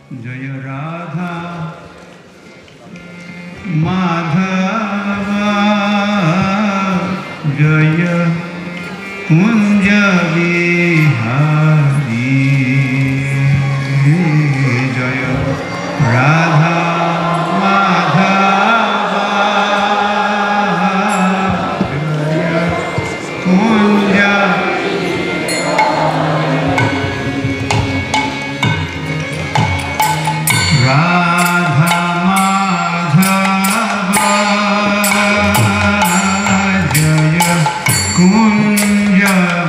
Jaya Radha Madhava Jaya Kunja Vihari Jaya Radha Madhava Jaya Kunja Radha Madhava Jaya Kunja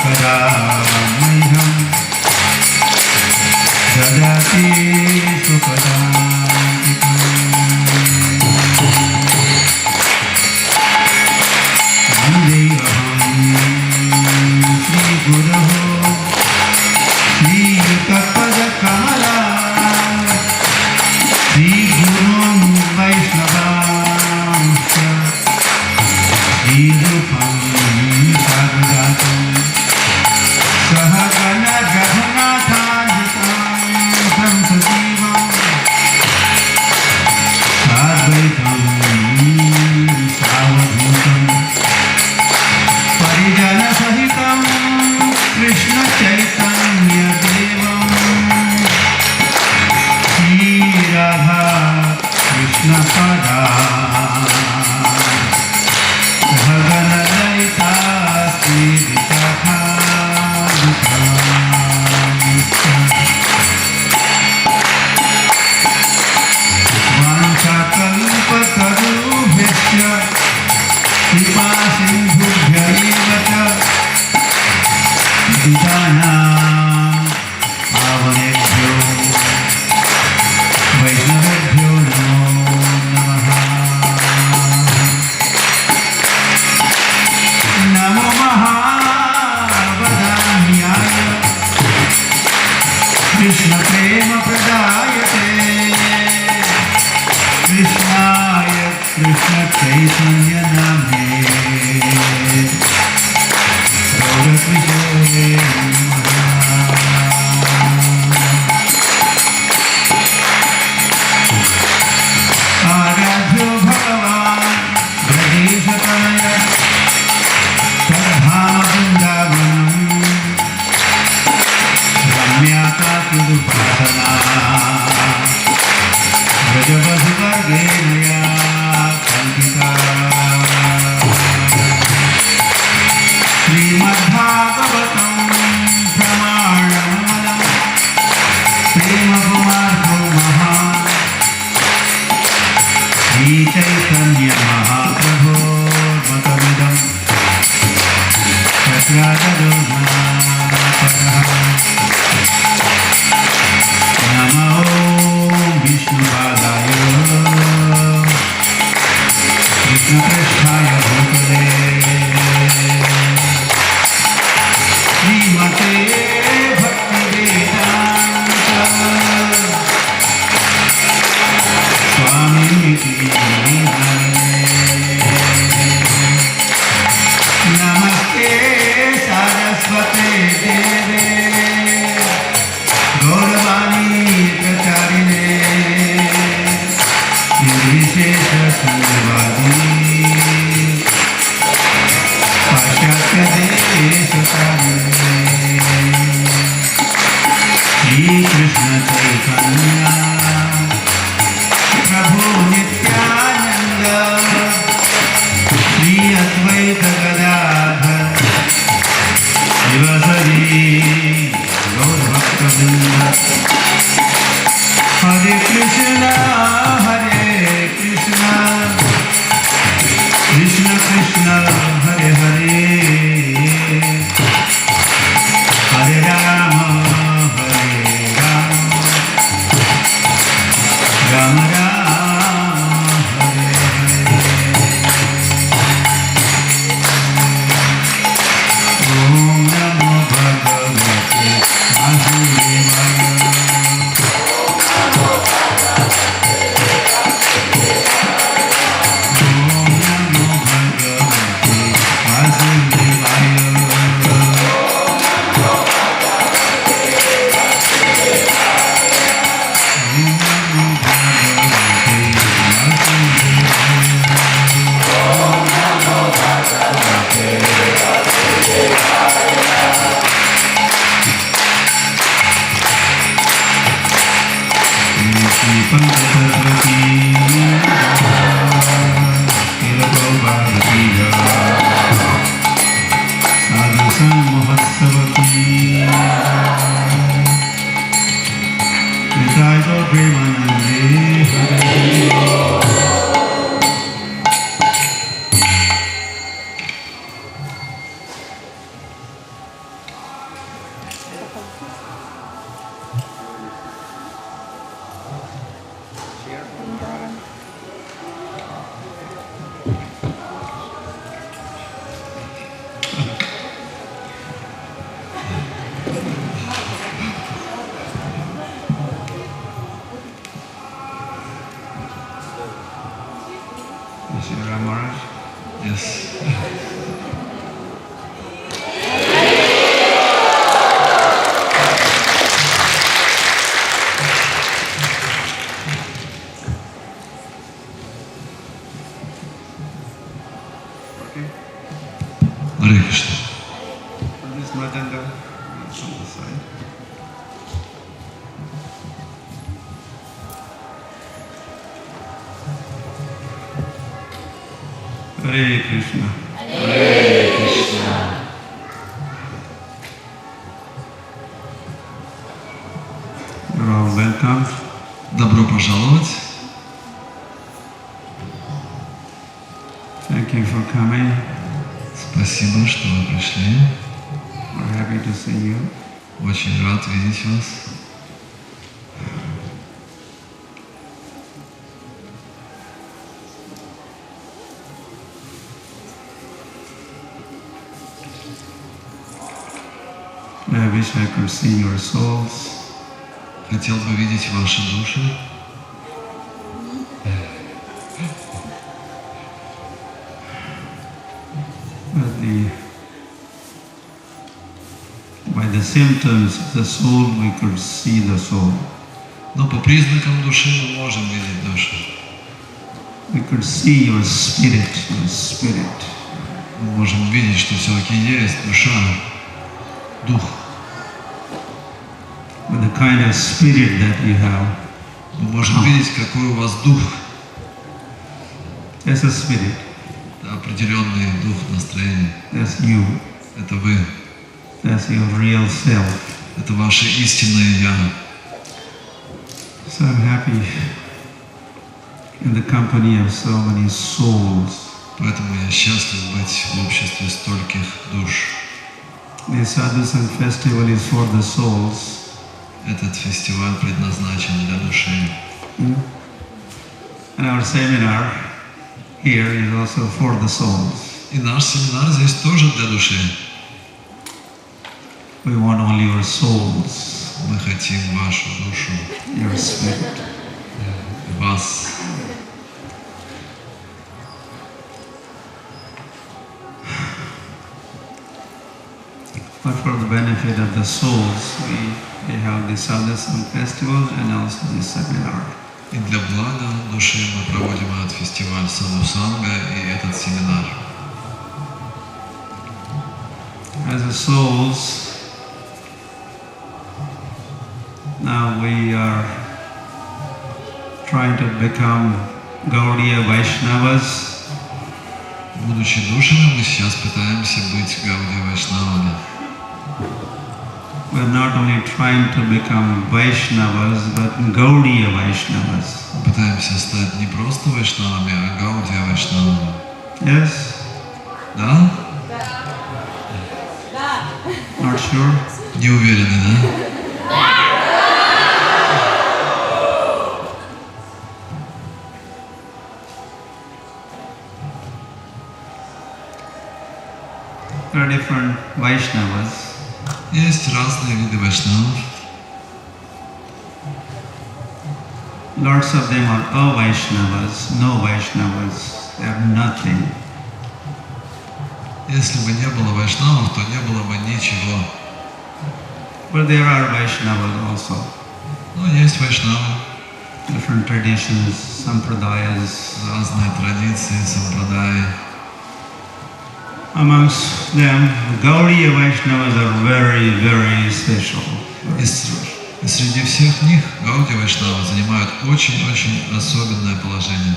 कदा मह्यं ददाति सुपदान्तिकम् वन्देऽहं श्रीगुरोः श्रीयुतपदकमला श्रीगुरुं वैष्णवांश्च श्रीरूपं साग्रजातं सहगण रघुनाथान्वितं तं सजीवं साद्वैतं सावधूतं परिजनसहितं कृष्णचैतन्यदेवं श्रीराधा कृष्णपदा भगनललिता वाञ्छाकल्पतरुभ्यश्च कृपासिन्धुभ्यैव च पतितानां पावनेभ्यो वैष्णवेभ्यो नमो नमः। नमो महावदान्याय कृष्णप्रेमप्रदायते कृष्णाय कृष्णचैतन्यनाम्ने गौरकृष्णे नमः। आराध्यो भगवान् ब्रजेशतनय धाम वृन्दावनं रम्याकाकुदुपासना व्रजवधुवर्गेण या कल्पिता श्रीमद्भागवतं प्रमाणमूलं प्रेमपुमार्थो महान् श्रीचैतन्यमहाप्रभोर्मतमिदम् नमो विष्णुपादाय कृष्णपृष्ठाय भूतले श्रीमते भक्तिवेदान्त स्वामिनिति नमस्ते सरस्वते देवे गौरवाणी प्रचारिणे निर्विशेषशून्यवादी पाश्चात्यदेशकारिणे श्रीकृष्ण चैतन्य प्रभु नित्यानंद श्री अद्वैत गदाधर शिवसरी गौरभक्तवृंद हरे कृष्ण कृष्ण कृष्ण हरे हरे हरे राम राम राम हरे हरे। ओम नमो भगवते वासुदेवाय। Yes. Hare Krishna. This Madanga is on the side. Hare Krishna. Hare Krishna. You're all welcome. Добро пожаловать. Thank you for coming. Спасибо, что вы пришли. We're happy to see you. Очень рад видеть вас. I wish I could see your souls. Хотел бы видеть ваши души. By the symptoms of the soul, we could see the soul. Но по признакам души мы можем видеть душу. We could see your spirit, your spirit. Мы можем видеть, что все-таки есть душа, дух. With the kind of spirit that you have. Мы можем видеть, какой у вас дух. That's a spirit. Это определенный дух настроения. That's you. Это вы. That's your real self. Это ваше истинное «Я». So I'm happy in the company of so many souls. Поэтому я счастлив быть в обществе стольких душ. The Sadhu Festival is for the souls. Этот фестиваль предназначен для души. And our seminar here is also for the souls. И наш семинар здесь тоже для души. We want only your souls. Мы хотим вашу душу, Your spirit. вас. But for the benefit of the souls, we have the Sadhu Festival and also the seminar. И для блага души мы проводим этот фестиваль Садху Санга и этот семинар. As the souls, now we are trying to become Gaudiya Vaishnavas. Будучи душами, мы сейчас пытаемся быть Гаудия Вайшнавами. We are not only trying to become Vaishnavas, but Gaudiya Vaishnavas. Пытаемся стать не просто Вайшнавами, а Гаудия Вайшнавами. Yes? Да? Not sure? Не уверены, да? There are different Vaishnavas. Есть разные виды вайшнавов. Lots of them are avaishnavas, no Vaishnavas. They are nothing. Если бы не было вайшнавов, то не было бы ничего. But there are Vaishnavas also. Но есть вайшнавы, Different traditions, sampradayas. разные традиции, сампрадаи. Amongst them, Gaudiya Vaishnavas are very, very special. И среди всех них Гаудия Вайшнавы занимают очень-очень особенное положение.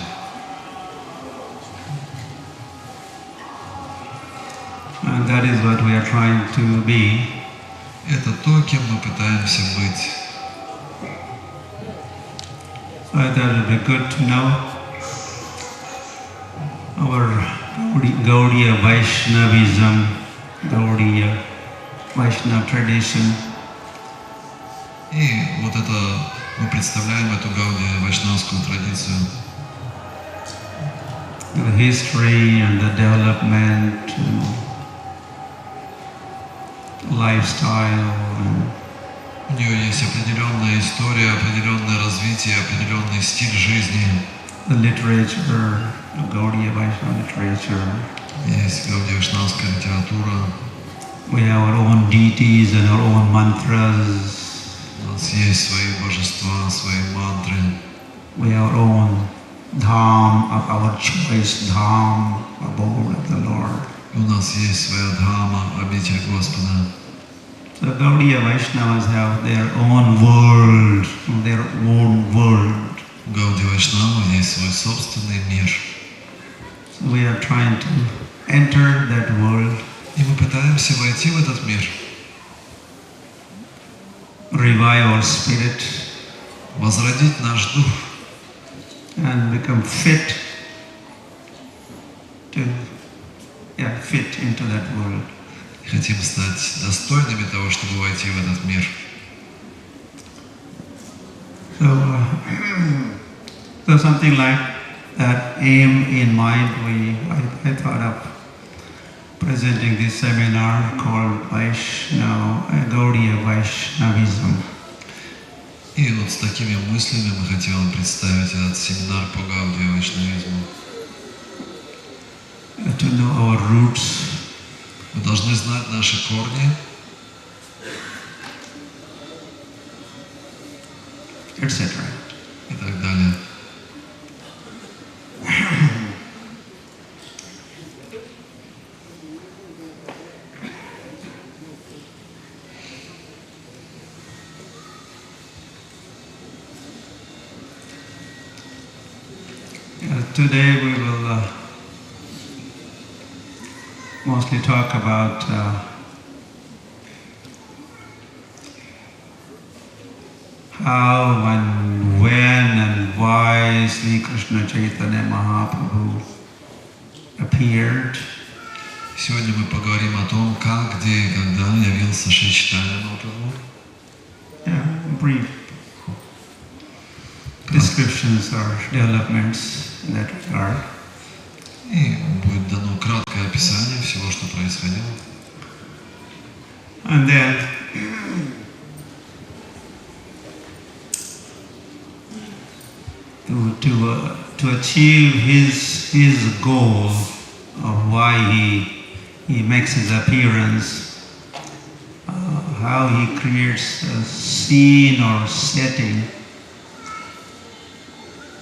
And that is what we are trying to be. Это то, кем мы пытаемся быть. So I thought it would be good to know our Gaudiya Vaishnavism, Gaudiya Vaishnava tradition. И вот это мы представляем эту Гаудия вайшнавскую традицию. The history and the development, lifestyle, and У нее есть определенная история, определенное развитие, определенный стиль жизни. the literature, the Gaudiya Vaishnava literature. Есть Гаудия вайшнавская литература. We have our own deities and our own mantras. У нас есть свои божества, свои мантры. We have our own dham of our choice, dham, abode of the Lord. И у нас есть своя дхама, обитель Господа. So Gaudiya Vaishnavas have their own world, their own world. У Гаудия вайшнавов есть свой собственный мир. So we are trying to enter that world, И мы пытаемся войти в этот мир, revive our spirit, возродить наш дух and become fit into that world. и хотим стать достойными того, чтобы войти в этот мир. So something like that aim in mind, I thought of presenting this seminar called Gaudiya Vaishnavism. И вот с такими мыслями мы хотим представить этот семинар по Гаудия вайшнавизму. To know our roots, Мы должны знать наши корни, etc. и так далее. Today we will mostly talk about how and when and why Sri Krishna Chaitanya Mahaprabhu appeared. Сегодня мы поговорим о том, как, где и когда явился Шри Чайтанья Махапрабху. Brief descriptions or developments in that regard. И будет дано краткое описание всего, что происходило. And then to achieve his goal of why he makes his appearance, how he creates a scene or setting.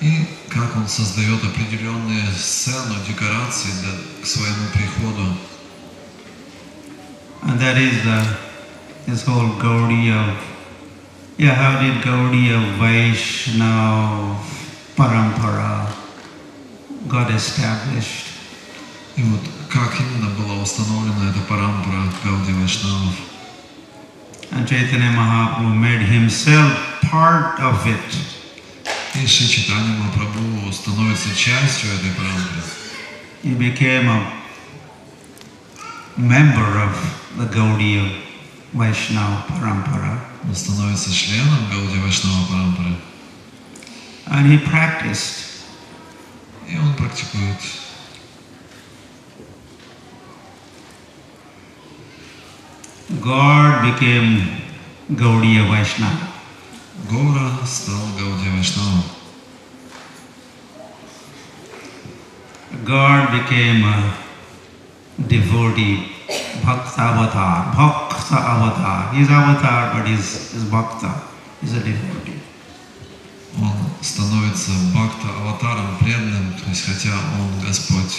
И как он создает определенные сцены, декорации к своему приходу. And that is this whole Gaudiya, how did Gaudiya Vaishnava Parampara got established? И вот как именно была установлена эта парампара Гаудия вайшнавов. And Chaitanya Mahaprabhu made himself part of it. И Шри Чайтанья Махапрабху становится частью этой парампары. He became a member of the Gaudiya Vaishnava Parampara. Он становится членом Гаудия вайшнава парампары. And he practiced. И он практикует. God became Gaudiya Vaishnava. Гора стал Гаудия вайшнавом. God became a devotee, Bhakta avatar. Bhakta avatar. He's avatar, but he's Bhakta. He's a devotee. Он становится бхакта аватаром, преданным, то есть хотя он Господь.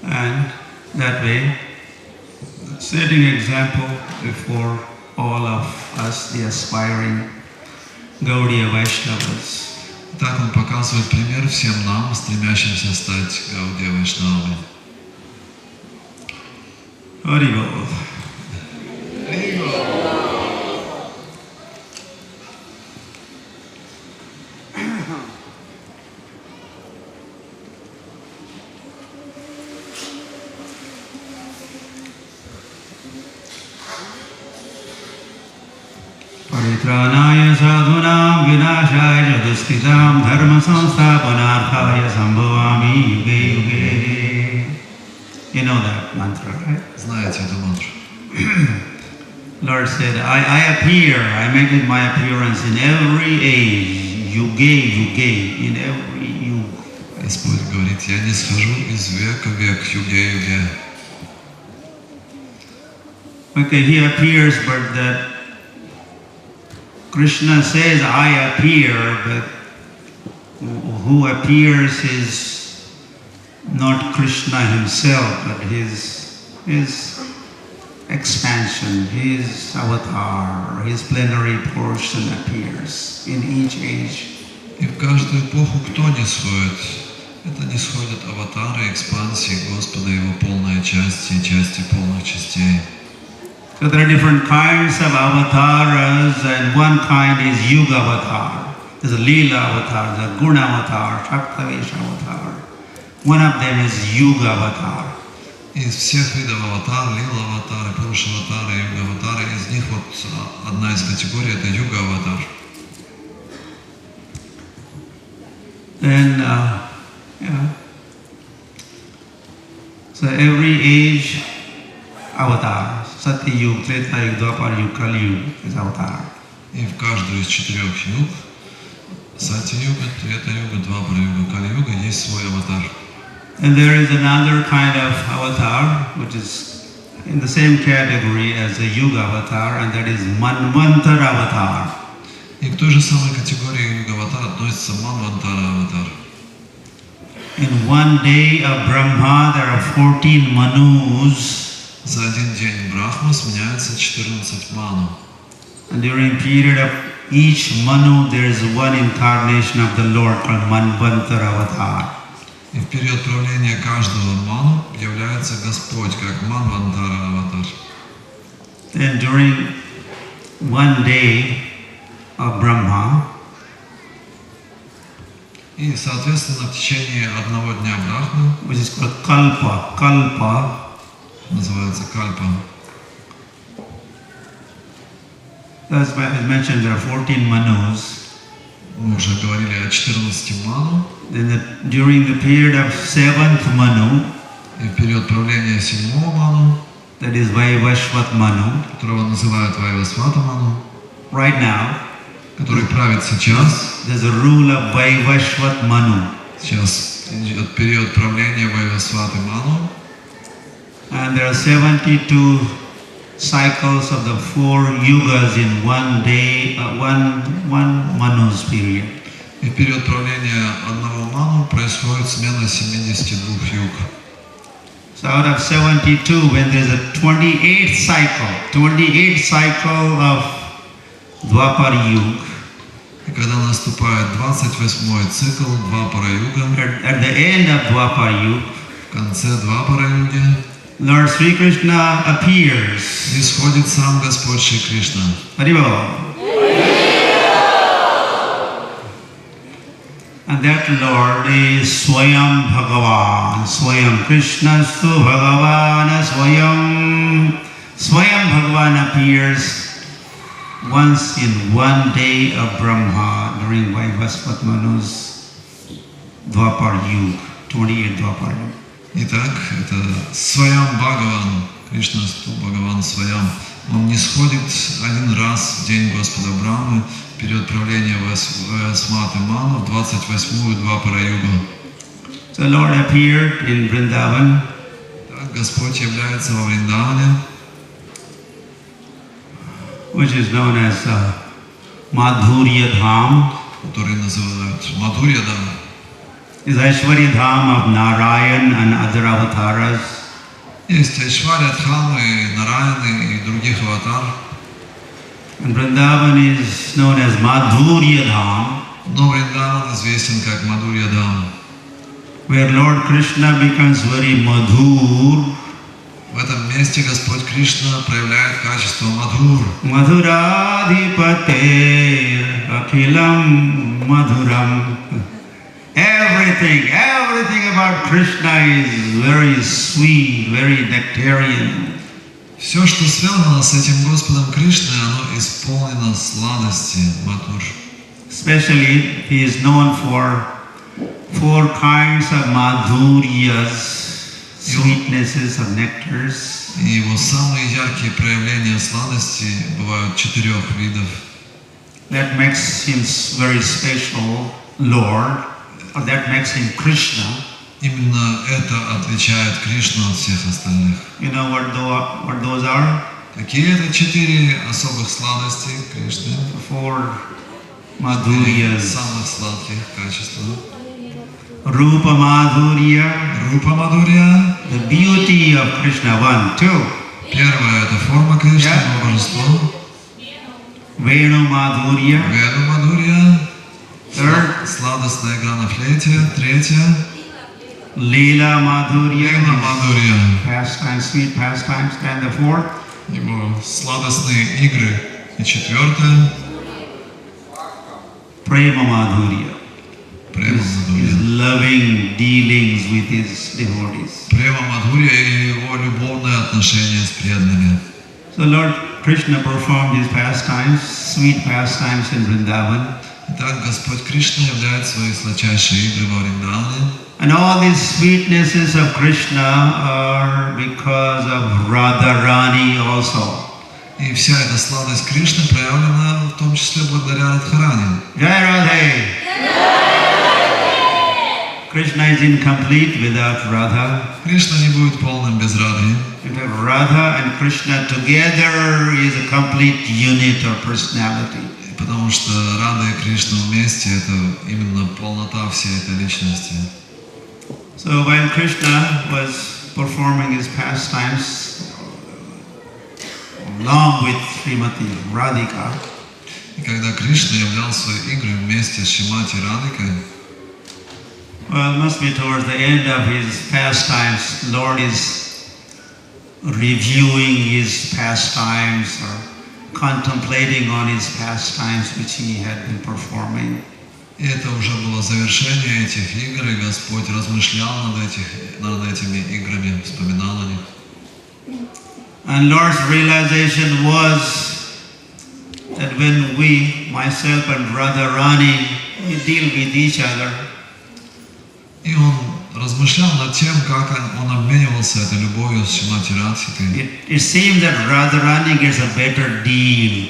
And that way, setting example before all of us, the aspiring Gaudiya Vaishnavas. Так он показывает пример всем нам, стремящимся стать Гаудия вайшнавами. Haribol. Paritranaya sadhunam vinashaya duskritam dharma samsthapanarthaya sambhavami yuge yuge. You know that mantra, right? Знаете эту мантру? Lord said, I appear, I make it my appearance in every age, yuge, in every yuge. Господь говорит, я не схожу из века в век, юге. Okay, he appears, but that Krishna says, I appear, but who appears is not Krishna himself, but his expansion, his avatar, his plenary portion appears in each age. И в каждую эпоху кто не сходит? Это не сходят аватары, экспансии Господа, Его полные части и части полных частей. So there are different kinds of avatars, and one kind is Yuga avatar. There's a Leela avatar, there's a Guna avatar, Shaktavesh avatar. One of them is Yuga avatar. Из всех видов аватар, лила аватары, пуруша аватары, юга аватары, из них вот одна из категорий это юга аватар. Then, so every age avatar. Satya Yuga, Treta Yuga, Dwapar Yuga, Kali Yuga is avatar. И в каждую из 4 юг, Сатья Юга, Трета Юга, Двапара Юга, Кали Юга, есть свой аватар. And there is another kind of avatar which is in the same category as the Yuga avatar, and that is Manvantara avatar. И к той же самой категории юга аватар относится Манвантара аватар. In one day of Brahma there are 14 Manus. За один день Брахма сменяется 14 ману. And during period of each Manu there is one incarnation of the Lord called Manvantara avatar. И в период правления каждого ману является Господь как Манвантара аватар. Then during one day of Brahma, и, соответственно, в течение одного дня Брахмы, which is called Kalpa, называется Кальпа. As mentioned, there are 14 Manus. Мы уже говорили о 14 ману. Then during the period of 7th Manu, и в период правления 7-го ману, that is Vaivashvat Manu, которого называют Вайвасвата ману, right now, который правит сейчас. there's a rule of Vaivashvat Manu. Сейчас идет период правления Вайвасваты ману. And there are 72 cycles of the 4 yugas in one day, one Manu's period. И в период правления одного ману происходит смена 72 юг. So out of 72, when there is a 28th cycle of Dwapar Yuga, и когда наступает 28-й цикл Двапара юга, at the end of Dwapar Yuga, в конце Двапара юги, Lord Sri Krishna appears. и сходит сам Господь Шри Кришна. Haribol. And that Lord is Swayam Bhagavan. Swayam Krishna Stu Bhagavan Swayam. Swayam Bhagavan appears once in one day of Brahma during Vaivasvat Manu's Dwapar Yuga, 28 Dwapar Yuga. Итак, это Сваям Бхагаван, Кришна Сту Бхагаван Сваям. Он не сходит один раз в день Господа Брахмы, в период правления Вайвасваты ману, в 28-ю Двапара югу. So Lord appeared in Vrindavan. Так, Господь является во Вриндаване, which is known as Madhurya Dham. который называют Мадхурьядам. Is Aishwarya Dham of Narayan and other avatars. Есть Айшварья Дхамы, Нараяны и других аватар. And Vrindavan is known as Madhurya Dham. Но Вриндаван известен как Мадхурьядам, where Lord Krishna becomes very madhur. В этом месте Господь Кришна проявляет качество Мадхур. Madhuradhipate akhilam madhuram. Everything about Krishna is very sweet, very nectarian. Все, что связано с этим Господом Кришной, оно исполнено сладости, матур. Especially, he is known for 4 kinds of madhuryas, sweetnesses of nectars. И его самые яркие проявления сладости бывают 4 видов. That makes him very special Lord, or that makes him Krishna. Именно это отличает Кришну от всех остальных. You know what those are? Какие это 4 особых сладости Кришны? 4 madhuryas. Самых сладких качеств. Rupa madhurya. Рупа Мадхурья. The beauty of Krishna. 1, 2. Первое это форма Кришны, его божество. Venu madhurya. Веду Мадхурья. Third. Сладостная игра на флейте. Третье. Lila madhurya. Лила Мадхурья. Pastimes, sweet pastimes. And the 4th. Его сладостные игры. И 4. Prema madhurya. Према His Мадхурья. loving dealings with his devotees. Према Мадхурья и его любовное отношение с преданными. So Lord Krishna performed his pastimes, sweet pastimes in Vrindavan. Итак, Господь Кришна являет свои сладчайшие игры во Вриндаване. And all these sweetnesses of Krishna are because of Radharani also. И вся эта сладость Кришны проявлена в том числе благодаря Радхарани. Jai Radhe! Krishna is incomplete without Radha. Кришна не будет полным без Радхи. In fact, Radha and Krishna together is a complete unit or personality. Потому что Рада и Кришна вместе – это именно полнота всей этой личности. So while Krishna was performing his pastimes along with Srimati Radhika, И когда Кришна являл свои игры вместе с Шримати Радхикой, well, it must be towards the end of his pastimes, Lord is reviewing his pastimes or contemplating on his pastimes which he had been performing. и это уже было завершение этих игр, и Господь размышлял над этими играми, вспоминал о них. And Lord's realization was that when we, myself and Radharani, we deal with each other, И он размышлял над тем, как он обменивался этой любовью с Шримати Радхикой. it seems that Radharani gets a better deal.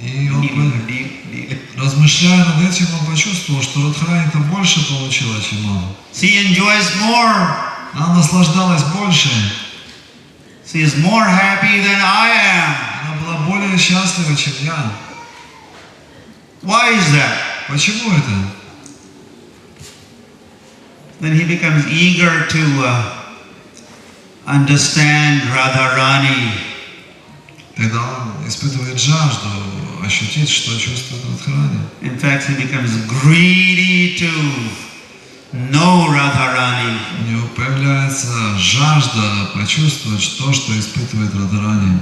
И он, размышляя над этим, он почувствовал, что Радхарани-то больше получила, чем он. She enjoys more. Она наслаждалась больше. She is more happy than I am. Она была более счастлива, чем я. Why is that? Почему это? Then he becomes eager to understand Radharani. Тогда он испытывает жажду ощутить, что чувствует Радхарани. In fact, he becomes greedy to know Radharani. У него появляется жажда почувствовать то, что испытывает Радхарани.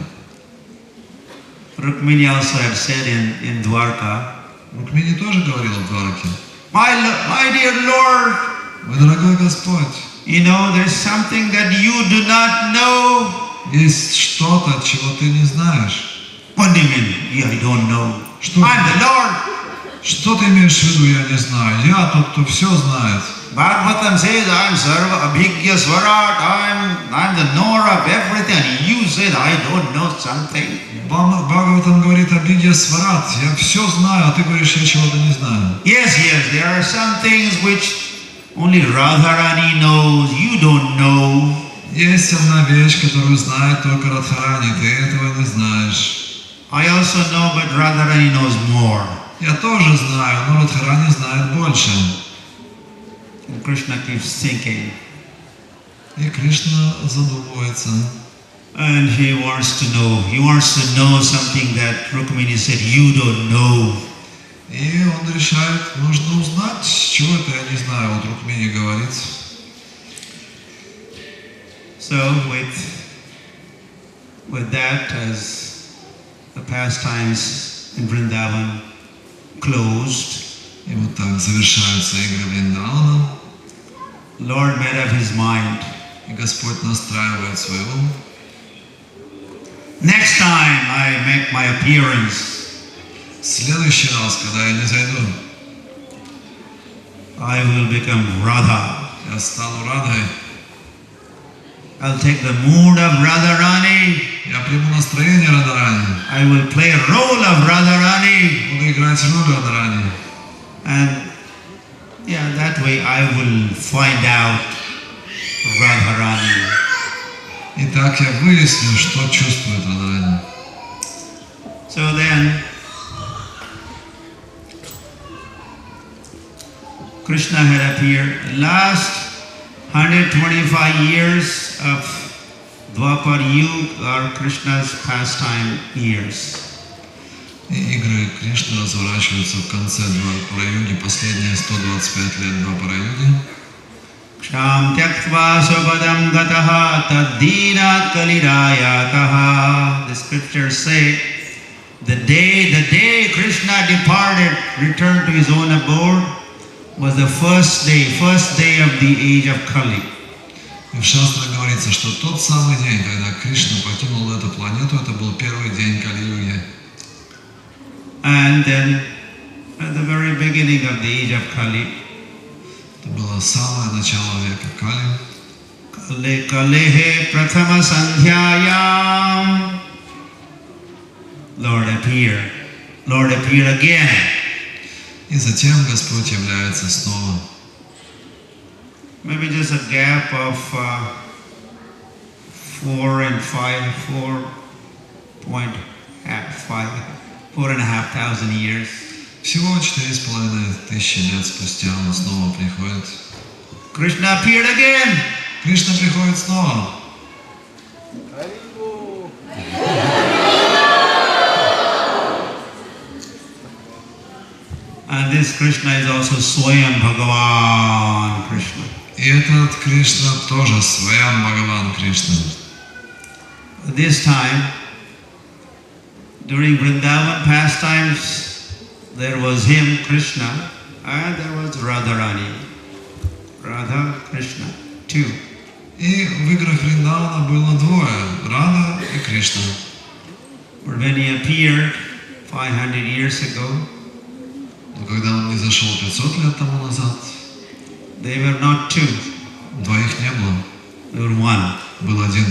Rukmini also had said in Dwarka, Рукмини тоже говорила в Двараке: my dear Lord, «Мой дорогой Господь, you know, there's something that you do not know. есть что-то, чего ты не знаешь». What do you mean? Yeah, I don't know. Что, I'm the Lord. что ты имеешь в виду, я не знаю. Я тот, кто все знает. Bhagavatam says, I'm Sarva Abhigya Swarat, I'm the knower of everything. And you said, I don't know something. Бхагаватам говорит: «Абхигья сварат», я все знаю, а ты говоришь, я чего-то не знаю. Yes, there are some things which only Radharani knows, you don't know. Есть одна вещь, которую знает только Радхарани, ты этого не знаешь. I also know, but Radharani knows more. Я тоже знаю, но Радхарани знает больше. And Krishna keeps thinking. И Кришна задумывается. And he wants to know. He wants to know something that Rukmini said, you don't know. И он решает, нужно узнать, чего это я не знаю. Вот Рукмини говорит. So with that, as the pastimes in Vrindavan closed, И вот так завершаются игры Вриндавана. Lord made up his mind. И Господь настраивает свой ум. Next time I make my appearance, В следующий раз, когда я не зайду, I will become Radha. я стану Радхой. I'll take the mood of Radharani. Я приму настроение Радарани. I will play a role of Radharani. Буду играть роль Радарани. And yeah, that way I will find out Radharani. И так я выясню, что чувствует Радарани. So then, Krishna had appeared. Last 125 years of Dwapar Yuga are Krishna's pastime years. И игры Кришны разворачиваются в конце Двапара-юги, последние 125 лет Двапара-юги. Ksham tyaktva sapadam gataha taddinat kalirayataha. The scriptures say, the day Krishna departed, returned to his own abode, was the first day of the age of Kali. И в Шастрах говорится, что тот самый день, когда Кришна покинул эту планету, это был первый день Кали-юги. And then, at the very beginning of the age of Kali, Это было самое начало века Кали. Kalehe prathama sandhyayam, Lord appeared again. И затем Господь является снова. Maybe just a gap of 4.5 thousand years. Всего 4500 лет спустя Он снова приходит. Krishna appeared again. Кришна приходит снова. And this Krishna is also Swayam Bhagavan Krishna. И этот Кришна тоже Сваям Бхагаван Кришна. This time, during Vrindavan pastimes, there was him, Krishna, and there was Radharani. Radha, Krishna, two. И в играх Вриндавана было двое, Рада и Кришна. But when he appeared 500 years ago, Но когда он не зашел 500 лет тому назад, they were not two, двоих не было, they were one. был один.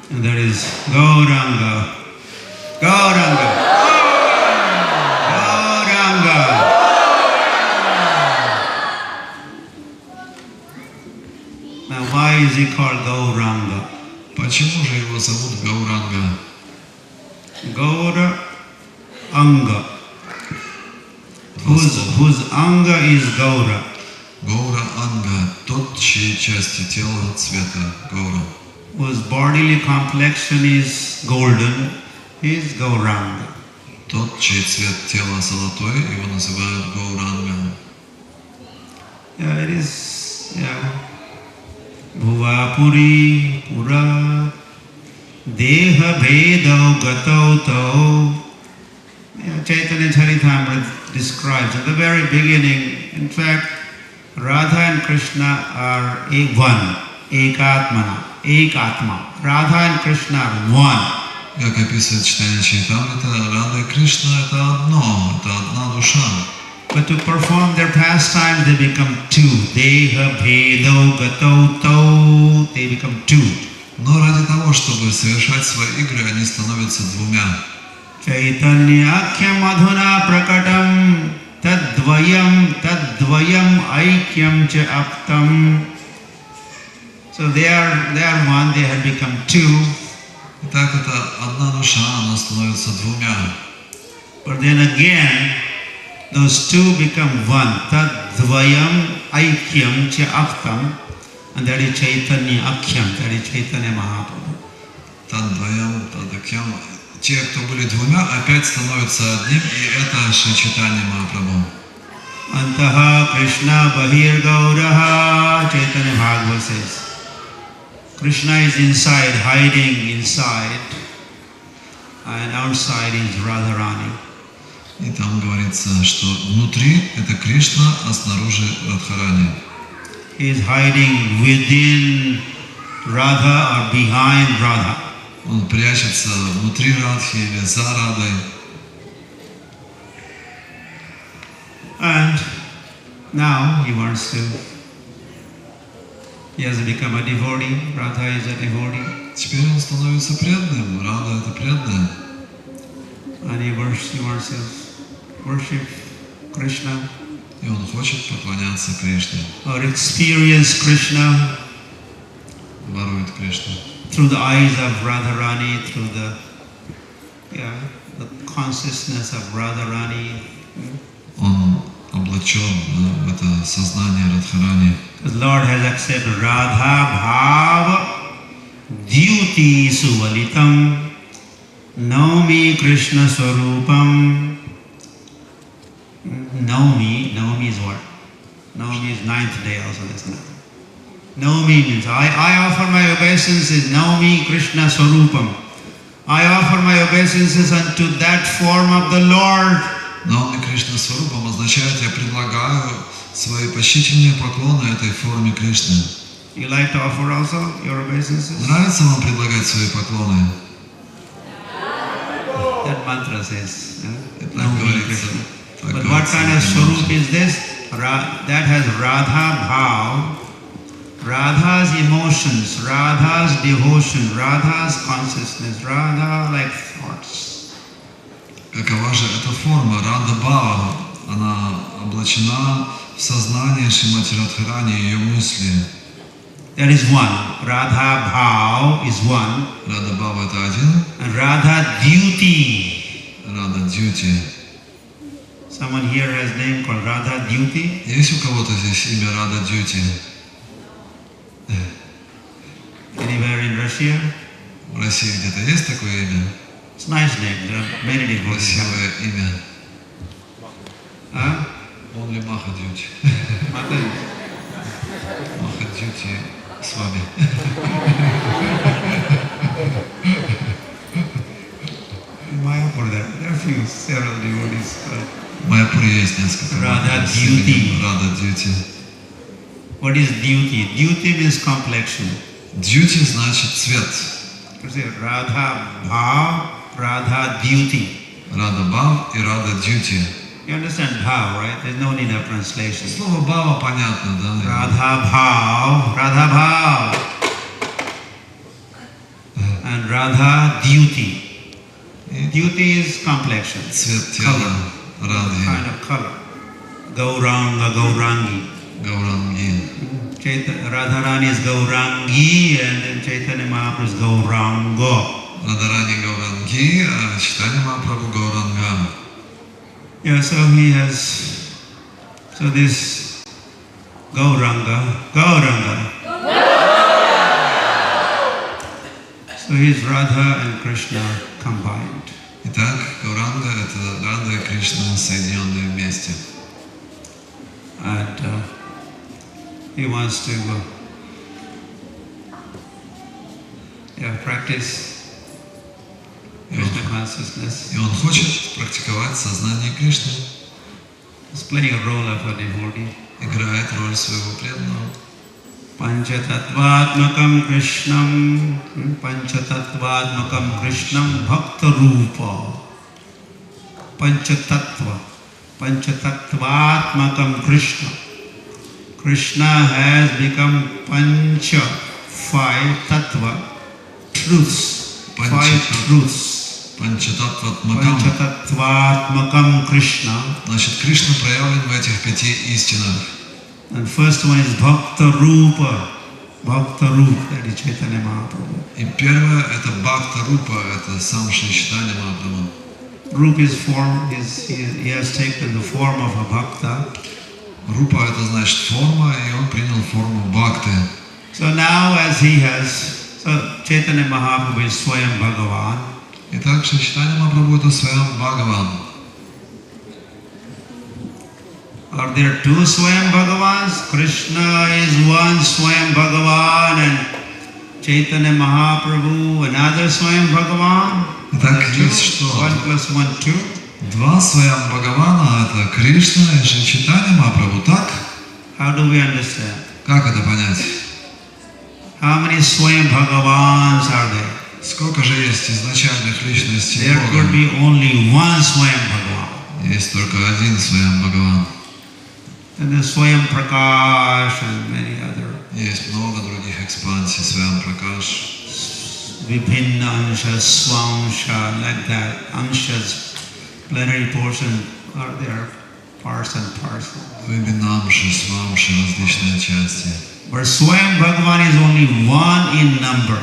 And that is Gauranga. Gauranga. Gauranga. Now why is he called Gauranga? Почему же его зовут Гауранга? Gaura Anga. Whose Anga is Gaura. Гаура Анга, тот, чьи части тела цвета Гаура. Whose bodily complexion is golden, is Gauranga. Тот, чей цвет тела золотой, его называют Гауранга. Yeah, it is, yeah. Bhuvapuri Pura Deha Vedau Gatau Tau. Yeah, Chaitanya Charitamrita describes at the very beginning, in fact, Radha and Krishna are one, Ekatmana, Ekatma. Radha and Krishna are one. Как описывает читание Чайтамрита, Рада и Кришна — это одно, это одна душа. But to perform their pastimes, they become two. Deha Vedau Gatau Tau. They become two. Но ради того, чтобы совершать свои игры, они становятся двумя. Chaitanya Akhyam Adhuna Prakatam Tadvayam Aikyam Cha Aptam. So they are one, they have become two. Итак, это одна душа, она становится двумя. But then again, those two become one. Tadvayam Aikyam Cha Aptam. And that is Chaitanya Akhyam, that is Chaitanya Mahaprabhu. Тадваям, Тадакьям. Те, кто были двумя, опять становятся одним, и это Шри Чайтанья Махапрабху. Antaha Krishna Bahir Gauraha, Chaitanya Bhagavad says. Krishna is inside, hiding inside, and outside is Radharani. И там говорится, что внутри это Кришна, а снаружи Радхарани. He is hiding within Radha or behind Radha. Он прячется внутри Радхи или за Радой. And now he has become a devotee. Radha is a devotee. Теперь он становится преданным. Рада это преданная. And he wants to worship Krishna. И он хочет поклоняться Кришне. Or experience Krishna. Ворует Кришну. Through the eyes of Radharani, through the consciousness of Radharani. Он облачен в это сознание Радхарани. The Lord has accepted Radha Bhava Dyuti Suvalitam Naumi Krishna Swarupam. Naumi is what? Naumi is 9th day also, that's not. Naumi means I offer my obeisances, Naumi Krishna Swarupam. I offer my obeisances unto that form of the Lord. Наumi Кришна Сварупам означает, я предлагаю свои почтительные поклоны этой форме Кришны. You like to offer also your obeisances? Нравится вам предлагать свои поклоны? That mantra says, Naumi Krishna. But what kind of swarup is this? That has Radha Bhav, Radha's emotions, Radha's devotion, Radha's consciousness, Radha like thoughts. Какова же эта форма? Рада Бхава, она облачена в сознание Шримати Радхарани, ее мысли. That is one. Radha Bhav is one. Рада Бхава это один. And Radha Dyuti. Рада Дьюти. Someone here has name called Radha Dyuti. Есть у кого-то здесь имя Рада Дьюти? Anywhere in Russia? В России где-то есть такое имя? It's a nice name. There are many devotees. Красивое имя. Huh? Only Маха Дьюти. Mata? Маха Дьюти Свами. In Mayapur there are few, several devotees. В Майяпуре есть несколько. Radha Dyuti. Рада Дьюти. What is Dyuti? Dyuti means complexion. Дьюти значит цвет. Radha Bhav, Radha Dyuti. Рада Бхав и Рада Дьюти. You understand Bhav, right? There's no need of translation. Слово Бхава понятно, да? Radha Bhav, Radha Bhav. And Radha Dyuti. Dyuti is complexion. Цвет тела Радхи. Kind of color. Gauranga, Gaurangi. Гауранги. Radharani is Gaurangi and then Chaitanya Mahaprabhu is Gaurango. Радharani Гауранги, а Чайтанья Махапрабху Гауранга. Yeah, so this Gauranga. So he's Radha and Krishna combined. Итак, Гауранга — это Рада и Кришна, соединенные вместе. And he wants to practice Krishna consciousness. И он хочет практиковать сознание Кришны. He's playing a role of a devotee. Играет роль своего преданного. Panchatattvatmakam Krishnam Bhakta Rupa. Panchatattvatmakam Krishna. Krishna has become Pancha, 5 tattva, truths, 5 truths. Panchatattvatmakam Krishna. Значит, Кришна проявлен в этих 5 истинах. And first one is Bhakta Rupa. Bhakta Rupa, that is Chaitanya Mahaprabhu. И первое — это Бхакта Рупа, это сам Шри Чайтанья Махапрабху. Rupa is form, he has taken the form of a Bhakta. Рупа — это значит форма, и он принял форму Бхакты. So now Chaitanya Mahaprabhu is Swayam Bhagavan. Итак, Шри Чайтанья Махапрабху — это Сваям Бхагаван. Are there 2 Swayam Bhagavans? Krishna is one Swayam Bhagavan and Chaitanya Mahaprabhu another Swayam Bhagavan. Итак, есть что? 1 + 1 = 2. 2 Сваям Бхагавана — это Кришна и Шри Чайтанья Махапрабху, так? How do we understand? Как это понять? How many Swayam Bhagavans are there? Сколько же есть изначальных личностей There could Бога? be only one Swayam Bhagavan. Есть только один Сваям Бхагаван. And the Swayam Prakash and many other Есть много других экспансий Сваям Пракаш. Vibhinna Ansha, Swamsha, like that. Ansha's plenary portion are there, parts and parcel. Вибинамши, Свамши, различные части. But Swayam Bhagavan is only one in number.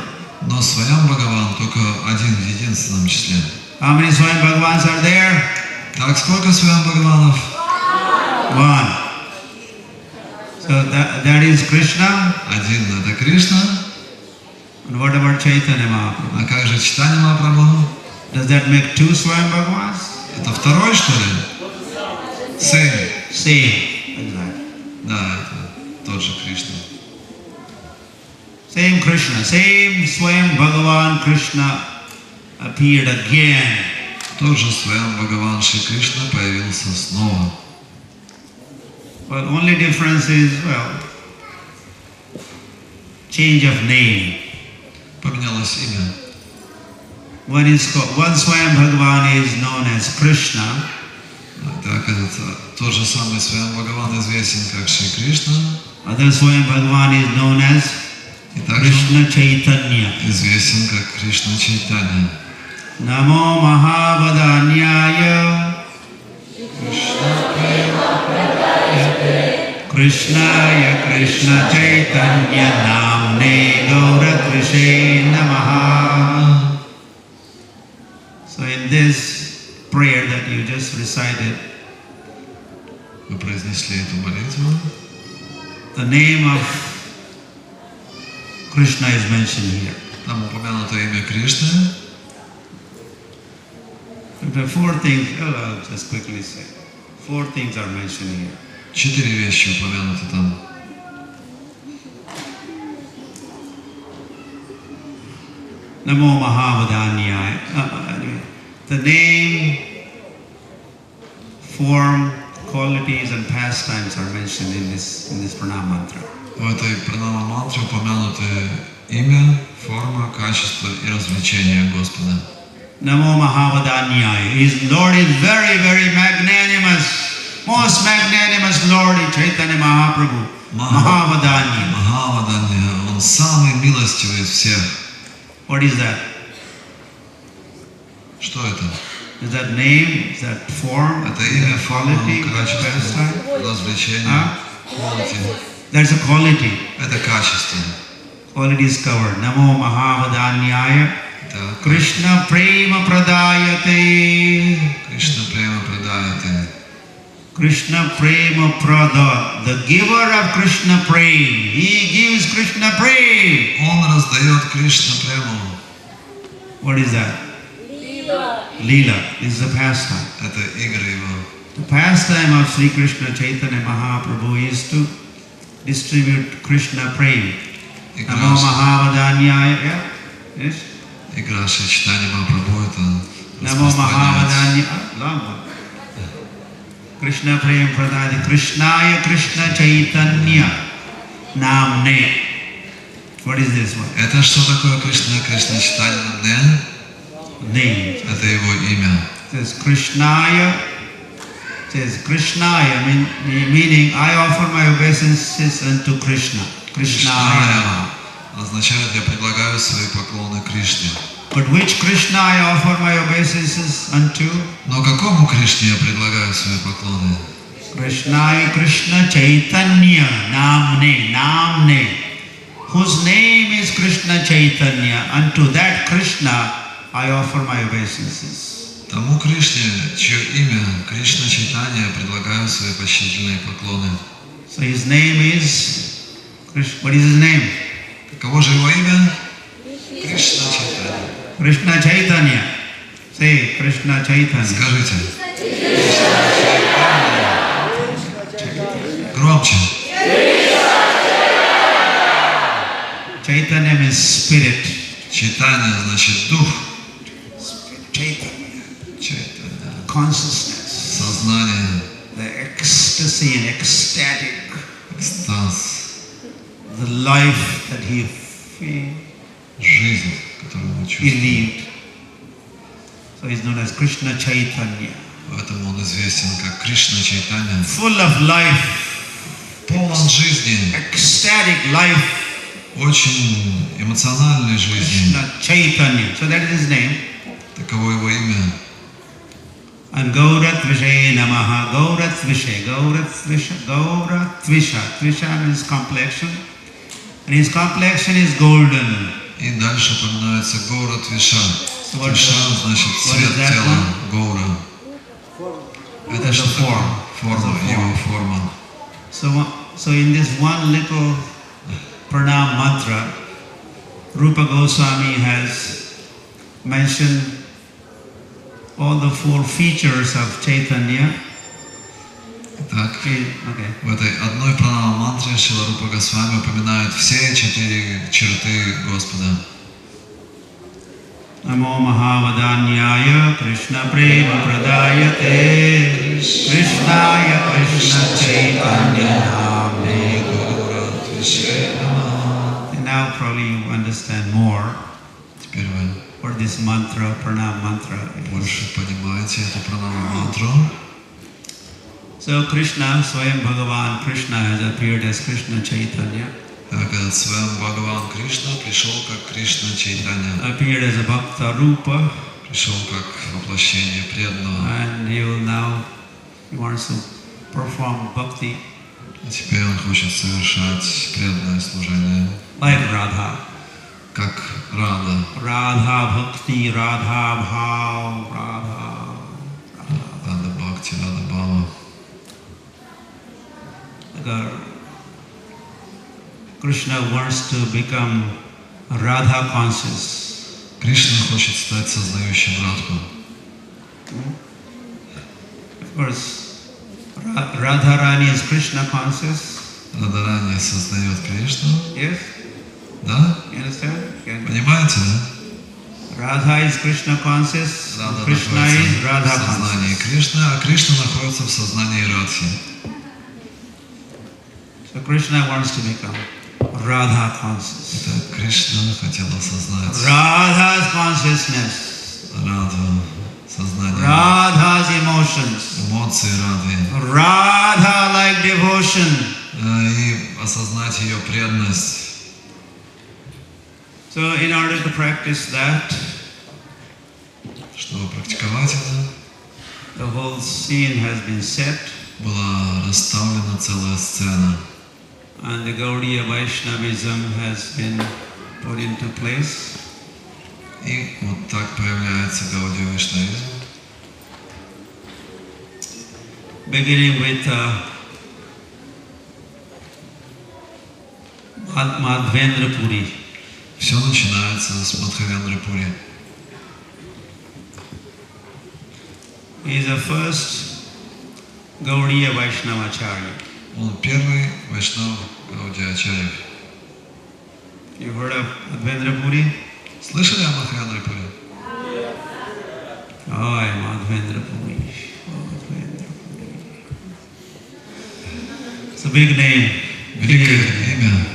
Но Сваям Бхагаван только один в единственном числе. How many Swayam Bhagavans are there? Так, сколько Сваям Бхагаванов? One. So that is Krishna. Один — это Кришна. And what about Chaitanya Mahaprabhu? А как же Чайтанья Махапрабху? Does that make two Swayam Bhagavans? Это второй, что ли? Same. Same. Exactly. Да, это тот же Кришна. Same Krishna, same Swayam Bhagavan Krishna appeared again. Тот же Сваям Бхагаван Шри Кришна появился снова. But only difference is, well, change of name. Поменялось имя. One Swayam Bhagavan is known as Krishna. Так, этот тот же самый Сваям Бхагаван известен как Шри Кришна. Other Swayam Bhagavan is known as И также Krishna Chaitanya. известен как Кришна Чайтанья. Namo Mahavadanyaya Krishnaya Krishna Chaitanya Namne Gaura Krishe Namaha. So in this prayer that you just recited, Вы произнесли эту молитву. the name of Krishna is mentioned here. Там упомянуто имя Кришны. The four things, I'll just quickly say. Four things are mentioned here. 4 вещи упомянуты там. Namo Mahavadanyaya. The name, form, qualities and pastimes are mentioned in this pranam mantra. В этой пранама-мантре упомянуты имя, форма, качество и развлечение Господа. Namo Mahavadanyaya. His Lord is very, very magnanimous. Most magnanimous Lord is Chaitanya Mahaprabhu. Mahavadanya. Махаваданья, Он самый милостивый из всех. What is that? Что это? Is that name? Is that form? Это имя, форма, Quality? качество, Pastime? развлечение, quality. There's a quality. Это качество. Quality is covered. Namo Mahavadanyaya. Это Krishna Prema Pradayate. Кришна Према Прадаяте. Krishna Prema Prada. The giver of Krishna Prem. He gives Krishna Prem. Он раздает Кришна Прему. What is that? Leela. This is a pastime. Это игры Его. The pastime of Sri Krishna Chaitanya Mahaprabhu is to distribute Krishna Prem. Namo Mahavadanyaya. Yes? Игра Шри Чайтанья Махапрабху это Namo распространяется. Mahavadanyaya. Krishna Prem Pradadi. Krishnaya Krishna Chaitanya Namne. What is this one? Это что такое Кришна? Кришна Чайтанья? Name. Это Его имя. It says Krishnaya. It says Krishnaya, meaning I offer my obeisances unto Krishna. Krishnaya. Означает, я предлагаю свои поклоны Кришне. But which Krishna I offer my obeisances unto? Но какому Кришне я предлагаю свои поклоны? Krishnaya Krishna Chaitanya Namne. Whose name is Krishna Chaitanya. Unto that Krishna I offer my obeisances. Тому Кришне, чье имя Кришна Чайтанья, предлагаю свои почтительные поклоны. So his name is Krishna. What is his name? Каково же его имя? Кришна Чайтанья. Krishna Chaitanya. Say Krishna Chaitanya. Скажите. Громче. Chaitanya means spirit. Чайтанья значит дух. Chaitanya. Чайтанья. Consciousness. Сознание. The ecstasy and ecstatic. Экстаз. The life that he жизнь, которую мы he чувствуем. lived. So he's known as Krishna Chaitanya. Поэтому он известен как Кришна Чайтанья. Full of life, Полон жизни, ecstatic life. очень эмоциональной жизни. Krishna Chaitanya. So that is his name. Таково его имя. And Gaurat Vishay Namaha, Gaurat Vishay, Gaurat Visha, Gaurat Visha. Visha means complexion. And his complexion is golden. И дальше упоминается Гаура Твиша. what Твиша is- значит what цвет is that тела one? Гаура. Это That's что the form. такое? Форма, That's the его form. форма. So in this one little pranam mantra, Rupa Goswami has mentioned all the four features of Chaitanya. Так, Okay. в этой одной пранама-мантре Шрила Рупа Госвами упоминает все 4 черты Господа. Namo Mahavadanyaya Krishna Prema Pradayate Krishnaya Krishna Chaitanya Namne. And now probably you understand more Теперь вы what this mantra, pranam mantra is. больше понимаете эту пранама-мантру. So Krishna, Swayam Bhagavan Krishna has appeared as Krishna Chaitanya, Так, этот Свами Бхагаван Кришна пришел как Кришна Чайтанья, appeared as a Bhakta Rupa, пришел как воплощение преданного. and he wants to perform bhakti И теперь он хочет совершать преданное служение, like Radha. как Рада. Radha Bhakti, Radha Bhav, Radha. Рада Бхакти, Рада Бхава. Krishna wants to become Radha conscious. Кришна хочет стать сознающим Радху. Of course, Radharani is Krishna conscious. Радарани сознает Кришну. Yes? Да? You understand? Okay. Понимаете, да? Radha is Krishna conscious. Рада Krishna находится is в Radha сознании conscious. Кришны, а Кришна находится в сознании Радхи. So Krishna wants to become Radha conscious. Это Кришна хотел осознать Radha's consciousness. Радху, сознание, Radha's emotions. эмоции Радхи. Radha-like devotion. И осознать ее преданность. So in order to practice that, Чтобы практиковать это, the whole scene has been set, была расставлена целая сцена. and the Gaudiya Vaishnavism has been put into place. И вот так появляется Гаудия Вайшнавизм. Beginning with Madhvendra Puri. Все начинается с Мадхавендры Пури. He is the first Gaudiya Vaishnavacharya. Он первый Вайшнав Гаудия Ачарья. You heard of Madhvendra Puri? Слышали о Мадхавендре Пури? Oh, Madhvendra Puri. Madhvendra Puri. It's a big name. Великое имя.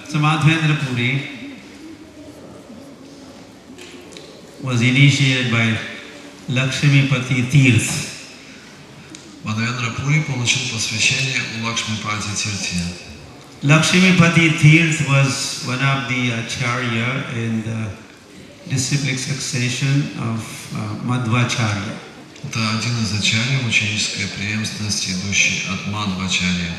So Madhvendra Puri was initiated by Lakshmipati Tirth. Мадхавендра Пури получил посвящение у Лакшмипати Тирти. Lakshmipati Tirth was one of the acharya in the disciplic succession of Madhvacharya. Это один из ачарьев ученической преемственности, идущий от Мадхвачарья.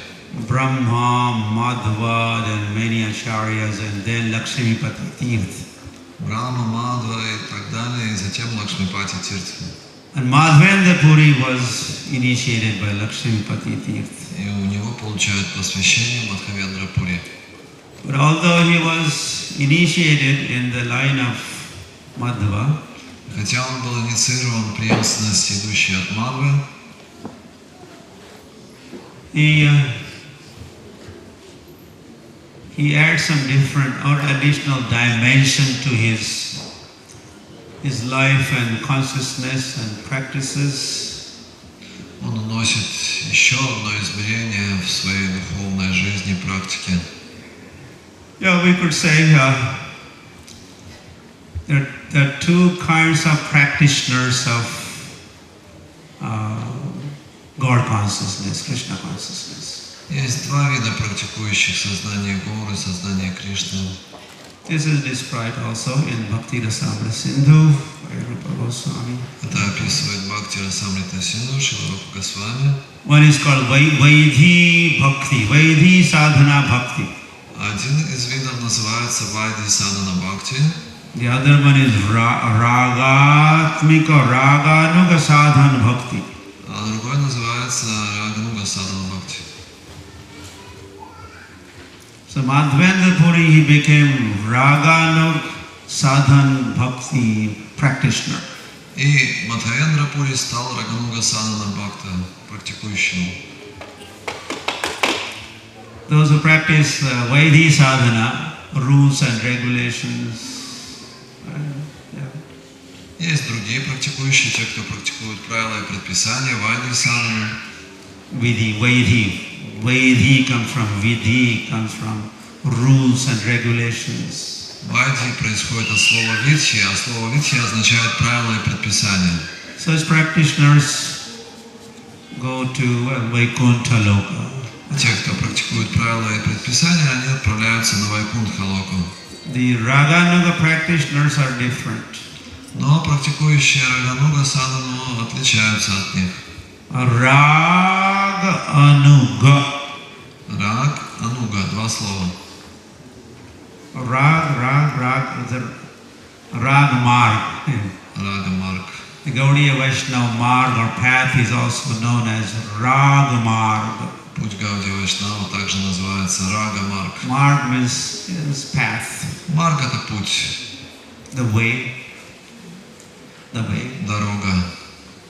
Brahma, Madhva, and many acharyas, and then Lakshmipati Tirth. Брахма, Мадхва и так далее, и затем Лакшмипати Тирти. And Madhvendra Puri was initiated by Lakshmipati Tirth. И у него получают посвящение Мадхавендра Пури. But although he was initiated in the line of Madhva, Хотя он был инициирован в преемственности, идущей от Мадхвы, he adds some different or additional dimension to his his life and consciousness and practices. Он уносит еще одно измерение в своей духовной жизни, практике. Yeah, we could say there are two kinds of practitioners of God consciousness, Krishna consciousness. Есть два вида практикующих сознание Гуру и сознание Кришны. This is described also in Bhakti Rasamrita Sindhu by Rupa Goswami. Это описывает Бхакти Расамрита Синдху Шрила Рупа Госвами. One is called Vaidhi Bhakti, Vaidhi Sadhana Bhakti. Один из видов называется Вайди Садхана Бхакти. The other one is Ragatmika, Raganuga Sadhana Bhakti. А другой называется Рагануга Садхана Бхакти. So Madhvendra Puri, he became Raganug Sadhan Bhakti practitioner. И Мадхвендра Пури стал Рагануга Садхана Бхакта, практикующим. Those who practice Vaidhi sadhana, rules and regulations. Есть другие практикующие, те, кто практикует правила и предписания, Вайди Садхана. Vaidhi comes from Vidhi, comes from rules and regulations. Вайди происходит от слова Видхи, а слово Видхи означает правила и предписания. Such practitioners go to Vaikuntha Loka. Те, кто практикует правила и предписания, они отправляются на Вайкунтха Локу. The Raganuga practitioners are different. Но практикующие Рагануга Садхану отличаются от них. Raganuga. Раг, Ануга, два слова. Rag is a Rag Marg. Рага Марг. The Gaudiya Vaishnava Marg or path is also known as Rag Marg. Путь Гаудия Вайшнава также называется Рага Марг. Marg means path. Марг это путь, The way. дорога.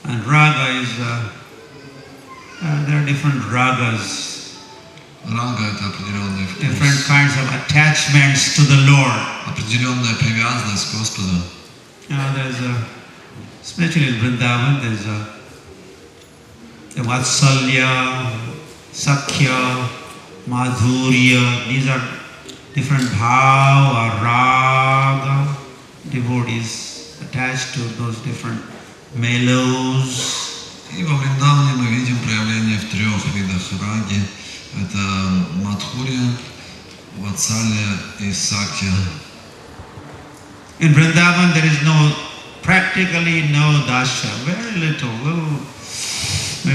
And Raga is, there are different ragas. Рага это определенный вкус. Different kinds of attachments to the Lord. Определенная привязанность к Господу. There's especially in Vrindavan, there's the Vatsalya, Sakhya, Madhurya. These are different bhav or raga. Devotees attached to those different mellows. И во Вриндаване мы видим проявление в трех видах раги. Это Мадхурья, Ватсалья и Сакья. In Vrindavan there is practically no dasya. Very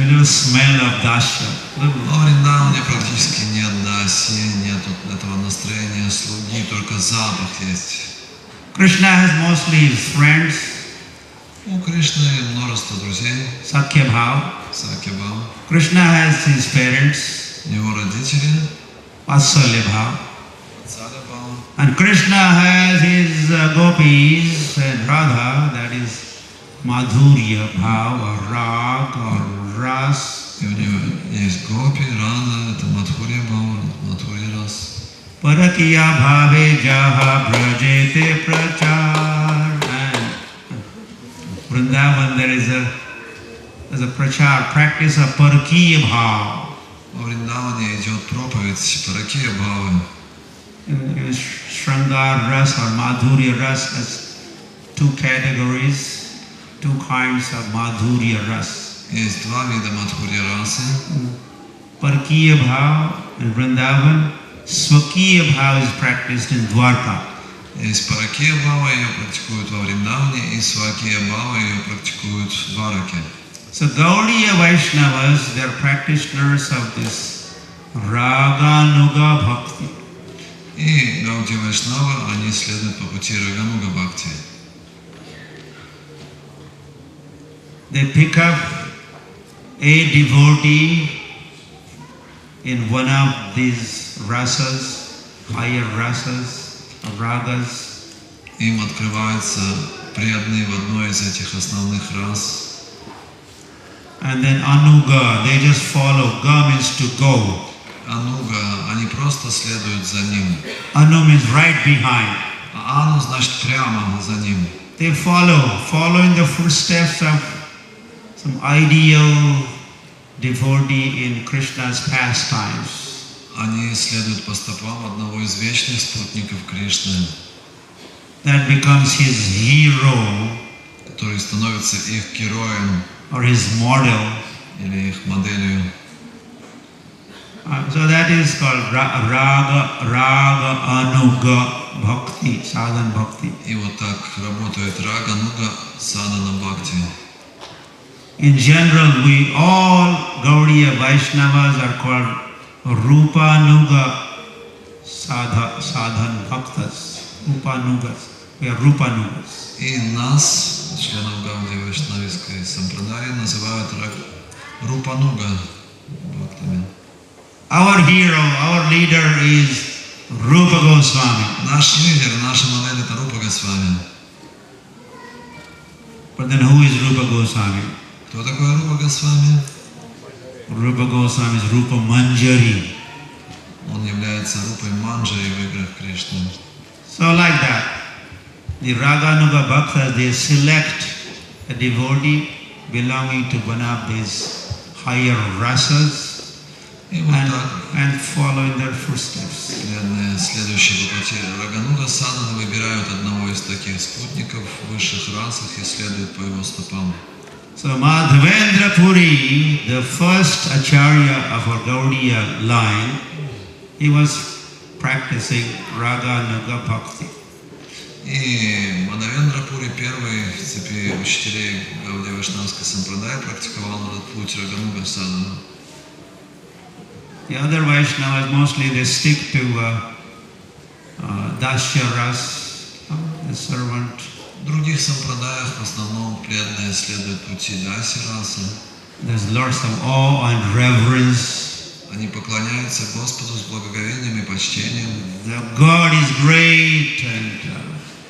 little smell of dasya. Во Вриндаване практически нет даси, нет этого настроения слуги, только запах есть. Krishna has mostly his friends. У Кришны множество друзей. Sakhya bhav. Сакья Бхава. Krishna has his parents. У него родители. Vatsalya bhav. Ватсалья Бхава. And Krishna has his gopis and Radha, that is Madhurya bhav or rag or ras. И у него есть Гопи, Рада, это Мадхурья Бхава, Мадхурья Рас. Parakiya bhave jaha brajete prachar. And Vrindavan there is a prachar, practice of parakiya bhav. Во Вриндаване идет проповедь Паракия Бхавы. Shrangar ras or Madhurya ras has two categories, two kinds of Madhurya ras. Есть два вида Мадхурья Расы. Parakiya bhav in Vrindavan, Swakiya bhav is practiced in Dwarka. Есть Паракия Бхава, ее практикуют во Вриндаване, и Свакия Бхава, ее практикуют в Двараке. So Gaudiya Vaishnavas, they are practitioners of this Raganuga Bhakti. И Гаудия Вайшнава, они следуют по пути Рагануга Бхакти. They pick up a devotee in one of these rasas, higher rasas, or ragas. Им открывается преданный в одной из этих основных рас. And then Anuga, they just follow. Ga means to go. Ануга, они просто следуют за ним. Anu means right behind. А Ану значит прямо за ним. they follow in the footsteps of some ideal devotee in Krishna's pastimes. Они следуют по стопам одного из вечных спутников Кришны, That becomes his hero который становится их героем or his model. или их моделью. So that is called raga anuga bhakti, sadhana bhakti. И вот так работает рага, нуга, садхана бхакти. In general, we all Gaudiya Vaishnavas are called Rupanuga Sadhan Bhaktas. Rupanugas. We are Rupanugas. И нас, членов Гаудия Вайшнавистской сампрадаи, называют Рупануга бхактами. Our hero, our leader is Rupa Goswami. Наш лидер, наша модель это Рупа Госвами. But then who is Rupa Goswami? Кто такой Рупа Госвами? Rupa Goswami is Rupa Manjari. Он является Рупой Манджари в играх Кришны. So like that, the Raganuga Bhaktas, they select a devotee belonging to one of these higher rasas И вот так, and follow in their footsteps. следующие по пути Рагануга Садхана выбирают одного из таких спутников в высших расах и следуют по его стопам. So Madhavendra Puri, the first acharya of our Gaudiya line, he was practicing Raganuga Bhakti. И Мадхавендра Пури, первый в цепи учителей Гаудия Вайшнавской сампрадаи, практиковал этот путь Рагануга Садхана. The other Vaishnavas, mostly they stick to Dasya Ras, the servant. В других сампрадаях в основном преданные следуют пути Даси расы. There's lots of awe and reverence. Они поклоняются Господу с благоговением и почтением. The God is great and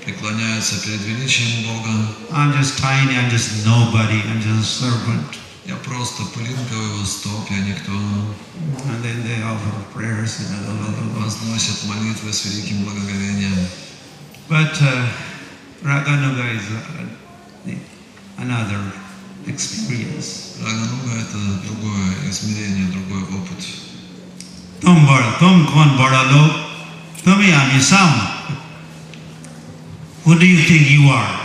Преклоняются перед величием Бога. I'm just tiny, I'm just nobody, I'm just a servant. Я просто пылинка в его стоп, я никто. And then they offer prayers. Возносят молитвы с великим благоговением. But Raganuga is another experience. Рагануга это другое измерение, другой опыт. Tum kon bada log, tumi amisam. Who do you think you are?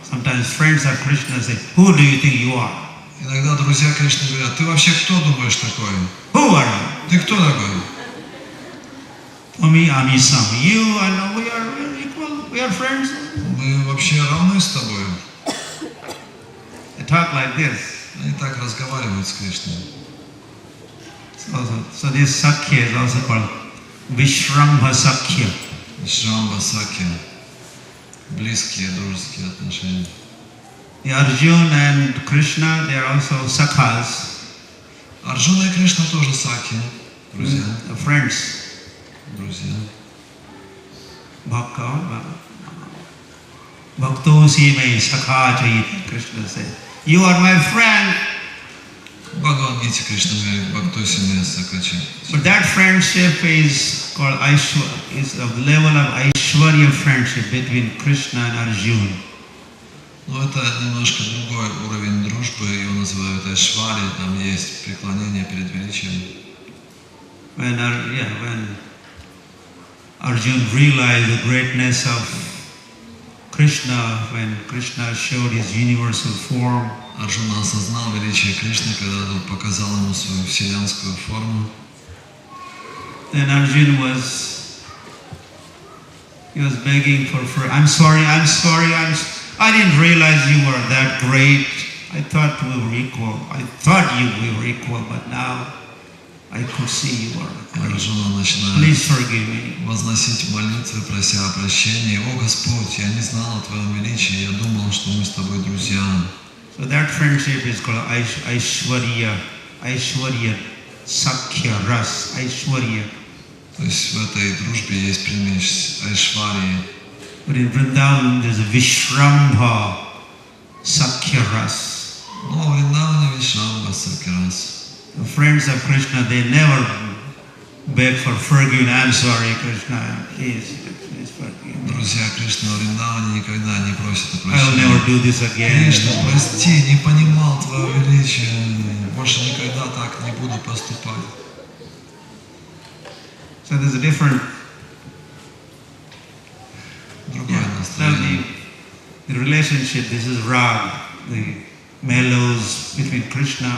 Sometimes friends of Krishna say, who do you think you are? Иногда друзья Кришны говорят, ты вообще кто думаешь такой? Who are you? Ты кто такой? Tumi amisam. You and we are equal, we are friends. Мы вообще равны с тобой. They talk like this. Они так разговаривают с Кришной. So this Sakya is also called Vishrambha Sakya. Шрамба Сакья. Близкие дружеские отношения. The Arjuna and Krishna, they are also Sakhas. Арджуна и Кришна тоже Саки. Друзья. Friends. Друзья. Bhaktosi me Sakha chayiti, Krishna said. You are my friend. В Бхагавад-гите Кришна говорит, Бхактосиме Сакачи. But that friendship is called is of the level of Aishwarya friendship between Krishna and Arjuna. Но это немножко другой уровень дружбы, его называют Айшвари, там есть преклонение перед величием. When Arjuna realized the greatness of Krishna, when Krishna showed his universal form, Арджуна осознал величие Кришны, когда тот показал ему свою вселенскую форму. then Arjuna was begging for I'm sorry, I didn't realize you were that great. I thought we were equal. We were equal, but now I could see you were great. Арджуна начинает Please forgive me. возносить молитвы, прося о прощении. О Господь, я не знал о Твоем величии, я думал, что мы с Тобой друзья. So that friendship is called Aishwarya Sakya Ras, Aishwarya. То есть в этой дружбе есть примесь Айшварии. But in Vrindavan there's a Vishrambha Sakya Ras. Но в Вриндаване Вишрамба Сакирас. The friends of Krishna, they never beg for forgiveness. I'm sorry, Krishna. Please forgive me. Друзья Кришны во Вриндаване никогда не просят о I will never прощении. do this again. Кришна, прости, не понимал Твое величие, больше никогда так не буду поступать. So there's a different. Другое So настроение. the relationship. This is rag, the mellows between Krishna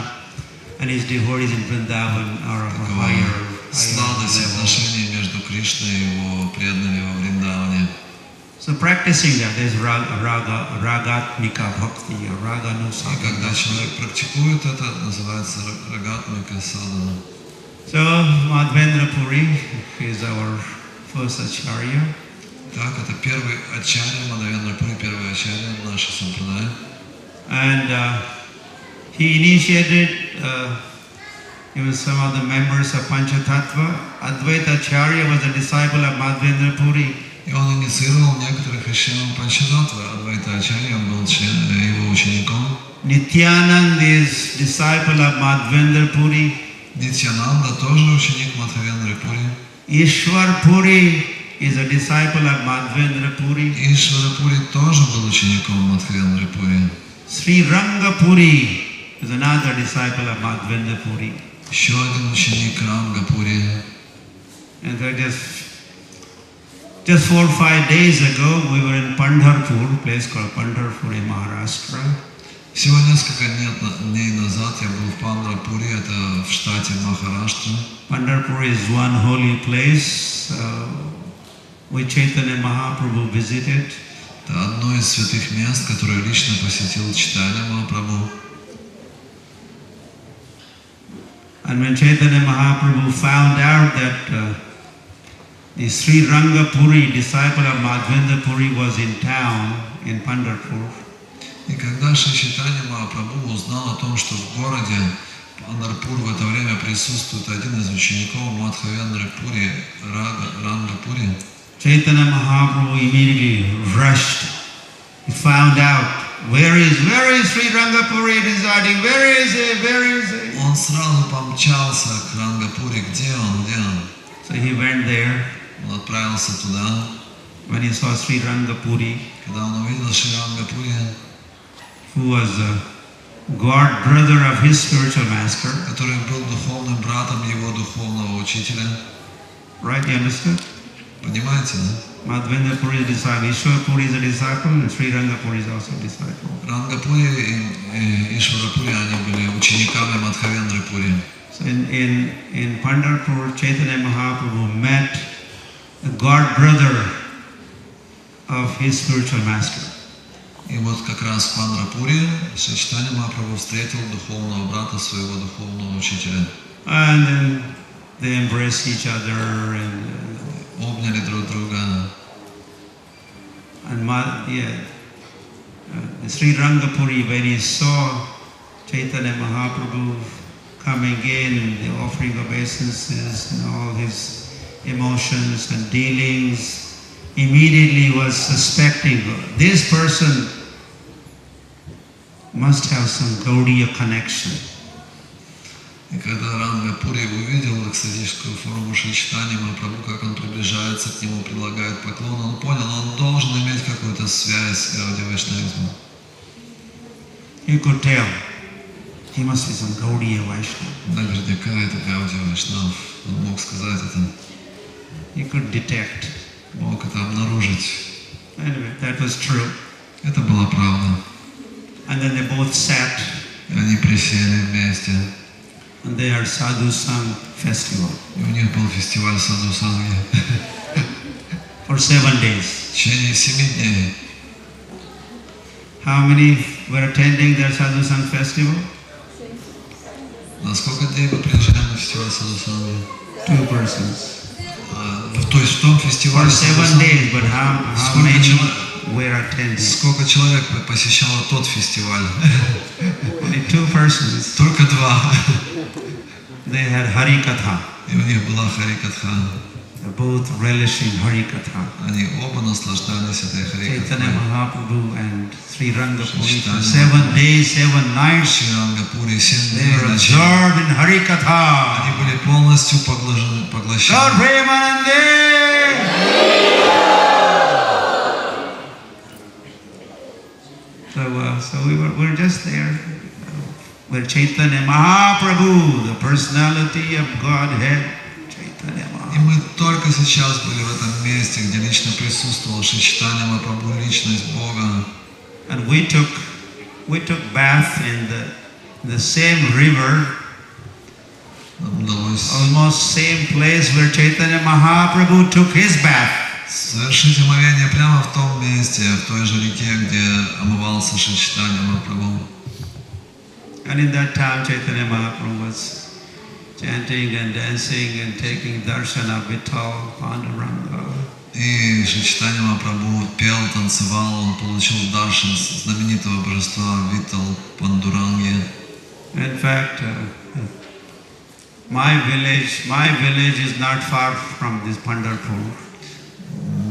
and his devotees in Vrindavan are of a higher Сладость level. отношений между Кришной и его преданными во Вриндаване. So practicing that, there's ragatmika bhakti or И raganusa. когда человек практикует это, называется рагатмика садхана. So Madhvendra Puri is our first acharya. Так, это первый ачарья, Мадхавендра Пури, первый ачарья нашей сампрадай. And he initiated even some of the members of Panchatattva. Advaita Acharya was a disciple of Madhvendra Puri. И он инициировал некоторых из членов Панчататтвы. Адвайта ачарья, он был его учеником. Nityanand is disciple of Madhvendra Puri. Нитьянанда тоже ученик Мадхавендры Пури. Ishwar Puri is a disciple of Madhvendra Puri. Ишвара Пури тоже был учеником Мадхавендры Пури. Sri Ranga Puri is another disciple of Madhvendra Puri. Еще один ученик Ранга Пури. And so just 4 or 5 days ago, we were in Pandharpur, a place called Pandharpur in Maharashtra. Всего несколько дней назад я был в Пандрапуре, это в штате Махараштра. Pandharpur is one holy place which Chaitanya Mahaprabhu visited. Это одно из святых мест, которое лично посетил Чайтанья Махапрабху. And when Chaitanya Mahaprabhu found out that the Sri Ranga Puri, disciple of Madhvendra Puri, was in town in Pandharpur, И когда Шри Чайтанья Махапрабху узнал о том, что в городе Пандарпур в это время присутствует один из учеников Мадхавендры Пури, Ранга Пури, Chaitanya Mahaprabhu immediately rushed. He found out where is Sri Ranga Puri residing? Where is he? он сразу помчался к Ранга Пури. Где он? So he went there. Он отправился туда. When he saw Sri Ranga Puri, Когда он увидел Шри Ранга Пури, who was the god brother of his spiritual master, который был духовным братом его духовного учителя. right? You understood? Понимаете, да? Madhvendra Puri is a disciple, Ishwar Puri is a disciple, and Sri Ranga Puri is also a disciple. Ранга Пури и Ишвара Пури, они были учениками Мадхавендры Пури. So in Pandharpur, Chaitanya Mahaprabhu met the god brother of his spiritual master. И вот как раз в Пандрапуре Шри Чайтанья Махапрабху встретил духовного брата своего духовного учителя. And then they embraced each other and Обняли друг друга. Sri Ranga Puri, when he saw Chaitanya Mahaprabhu coming in, the offering obeisances and all his emotions and dealings, immediately was suspecting this person must have some Gaudiya connection. И когда Ранга Пури увидел экстатическую форму Шри Чайтаньи Махапрабху, как он приближается к нему, предлагает поклон, он понял, он должен иметь какую-то связь с Гаудия Вайшнавизмом. He could tell he must be some Gaudiya Vaishnava. Наверняка это Гаудия Вайшнав. Он мог сказать это, He could detect. мог это обнаружить. Anyway, that was true. Это была правда. And then they both sat И они присели вместе. and they had Sadhu Sang festival И у них был фестиваль Садху Санги. for 7 days. В течение 7 дней. How many were attending their Sadhu Sang festival? На сколько дней вы приезжали на фестиваль Садху Санги? 2 persons. То есть в том For фестивале 7 days, but how many were attending? Сколько человек посещало тот фестиваль? Only 2 persons. Только 2. They had Hari Katha. И у них была Харикатха. They're both relishing Hari Katha. Они оба наслаждались этой Chaitanya Харикатхой. Mahaprabhu and Sri Ranga Puri for Chaitanya 7 days, 7 nights. Шри Ранга Пури 7 They дней were ночей. absorbed in Hari Katha. Они были полностью поглощены. Lord Premanande! So we're just there. We're Chaitanya Mahaprabhu, the personality of Godhead. Chaitanya Mahaprabhu. И мы только сейчас были в этом месте, где лично присутствовал Шри Чайтанья Махапрабху, личность Бога. And we took bath in the same river, Нам удалось almost same place where Chaitanya Mahaprabhu took his bath. совершить омовение прямо в том месте, в той же реке, где омывался Шри Чайтанья Махапрабху. And in that time Chaitanya Mahaprabhu was chanting and dancing and taking darshan of Vittal Panduranga. И Шри Чайтанья Махапрабху пел, танцевал, он получил даршан знаменитого божества Виттал Пандуранги. In fact, my village is not far from this Pandharpur.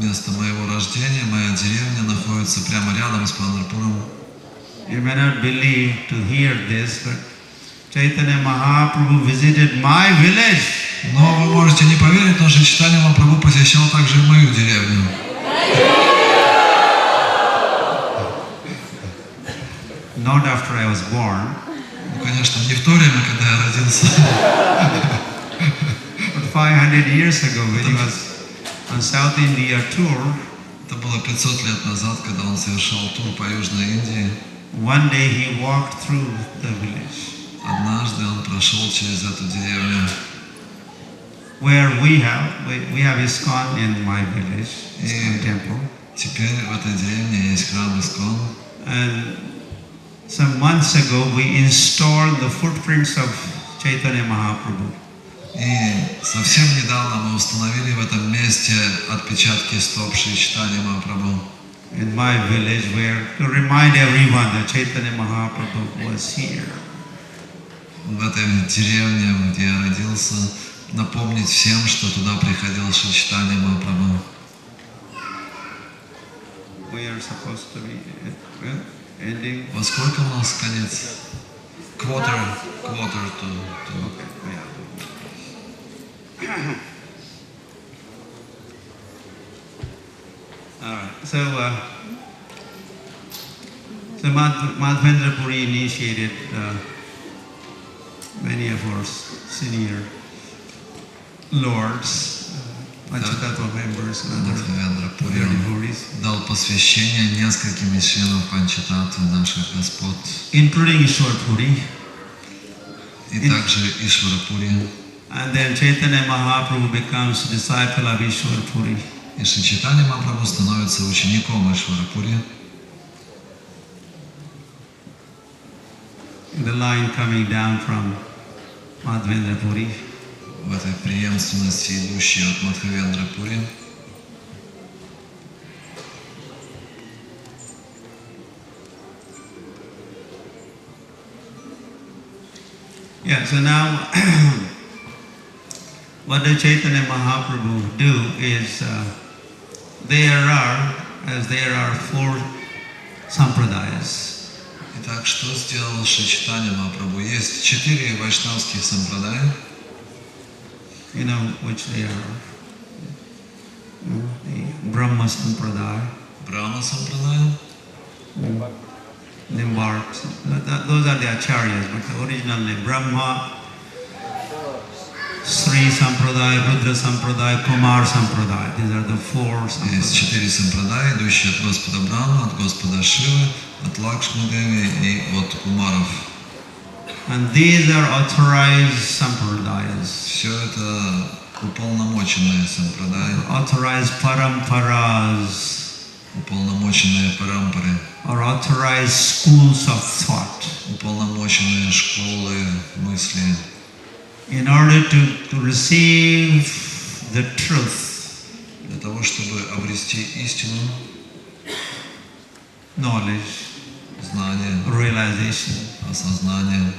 Место моего рождения, моя деревня находится прямо рядом с Пандарпуром. You may not believe to hear this, but Chaitanya Mahaprabhu visited my village. Но вы можете не поверить, но Шри Чайтанья Махапрабху посещал также и мою деревню. Not after I was born. Ну, конечно, не в то время, когда я родился. But 500 years ago, when he was on South India tour, Это было 500 лет назад, когда он совершал тур по Южной Индии. one day he walked through the village, Однажды он прошел через эту деревню. where we have ISKCON in my village, ISKCON temple. Теперь в этой деревне есть храм Искон. And some months ago we installed the footprints of Chaitanya Mahaprabhu. И совсем недавно мы установили в этом месте отпечатки стоп Шри Чайтаньи Махапрабху. In my village, where to remind everyone that Chaitanya Mahaprabhu was here. В этой деревне, где я родился, напомнить всем, что туда приходил Шри Чайтанья Махапрабху. We are supposed to be ending. Во сколько у нас конец? Quarter to. Okay, yeah. All right. So Madhvendra Puri initiated many of our senior lords, Panchatattva members, and other Мадхвендра Пури devotees, дал посвящение нескольким из членов Панчататтвы наших господ, including Ishwar Puri. и также Ишвара Пури. And then Chaitanya Mahaprabhu becomes disciple of Ishwar Puri. И Шри Чайтанья Махапрабху становится учеником Ишвара Пури. The line coming down from Madhvendra Puri. В этой преемственности, идущей от Мадхвендра Пури. Yeah, so now what the Chaitanya Mahaprabhu do is there are 4 sampradayas. Итак, что сделал Шри Чайтанья Махапрабху? Есть 4 вайшнавских сампрадая. You know which they are. The Brahma Sampradaya, Брахма сампрадая, Nimbark. Those are the acharyas, but the original name Brahma, Sri Sampradaya, Rudra Sampradaya, Kumar Sampradaya. These are the 4 есть 4 sampradayas. сампрадая, идущие от Господа Брахмы, от Господа Шивы, от Лакшми Деви и от Кумаров. And these are authorized sampradayas. Все это уполномоченные сампрадаи, Authorized paramparas, уполномоченные парампары, or authorized schools of thought. уполномоченные школы мысли. In order to receive the truth, Для того, чтобы обрести истину, knowledge, знание, realization, осознание,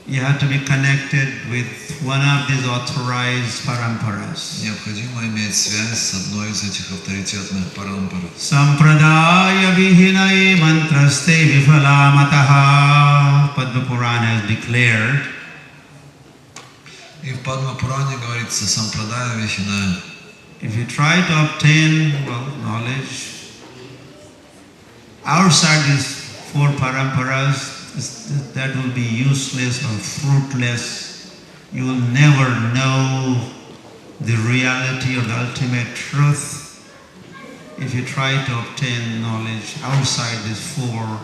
you have to be connected with one of these authorized paramparas. необходимо иметь связь с одной из этих авторитетных парампар. Sampradaya vihinai mantraste vifalamataha. Padma Purana has declared И в Падма-пуране говорится сампрадая вихиная. If you try to obtain knowledge outside these four paramparas, that will be useless or fruitless. You will never know the reality or the ultimate truth if you try to obtain knowledge outside these four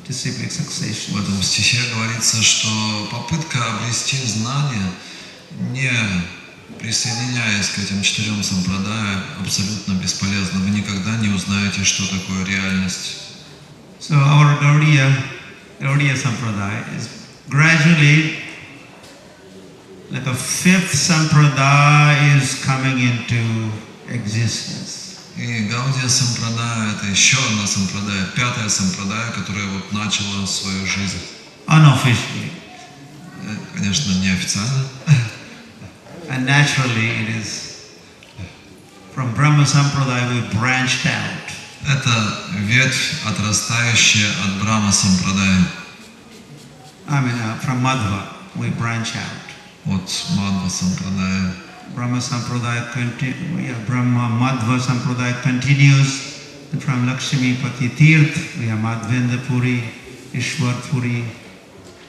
disciplic successions. В этом стихе говорится, что попытка обрести знание, не присоединяясь к этим 4 сампрадая, абсолютно бесполезна. Вы никогда не узнаете, что такое реальность. So our Gaudiya Sampradaya is gradually, like a 5th Sampradaya is coming into existence. И Гаудия сампрадая — это еще одна сампрадая, 5-я сампрадая, которая вот начала свою жизнь. Unofficially. Конечно, неофициально. And naturally it is from Brahma Sampradaya we branched out. Это ветвь, отрастающая от Брахма сампрадая. From Madhva we branch out. От Мадхва сампрадая. Brahma Sampradaya Brahma Madhva Sampradaya continues, and from Lakshmi Pati Tirth we have Madhvendra Puri, Ishwar Puri,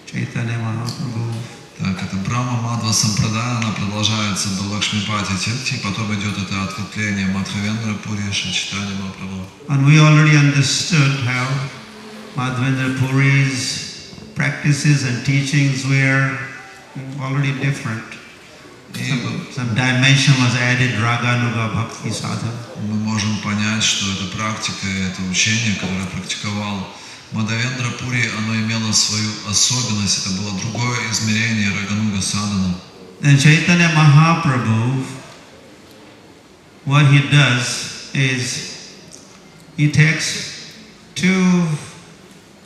Chaitanya Mahaprabhu. Так, это Брахма Мадхва сампрадая, она продолжается до Лакшмипати Тирти, потом идет это ответвление Мадхвендра Пури, Чайтанья Махапрабху. And we already understood how Madhvendra Puri's practices and teachings were already different. Some dimension was added, Raganuga Bhakti Sadhana. Мы можем понять, что эта практика, это учение, которое практиковал Мадхвендра Пури, оно имело свою особенность, это было другое измерение Рагануга Садхана. Then Chaitanya Mahaprabhu, what he does is, he takes 2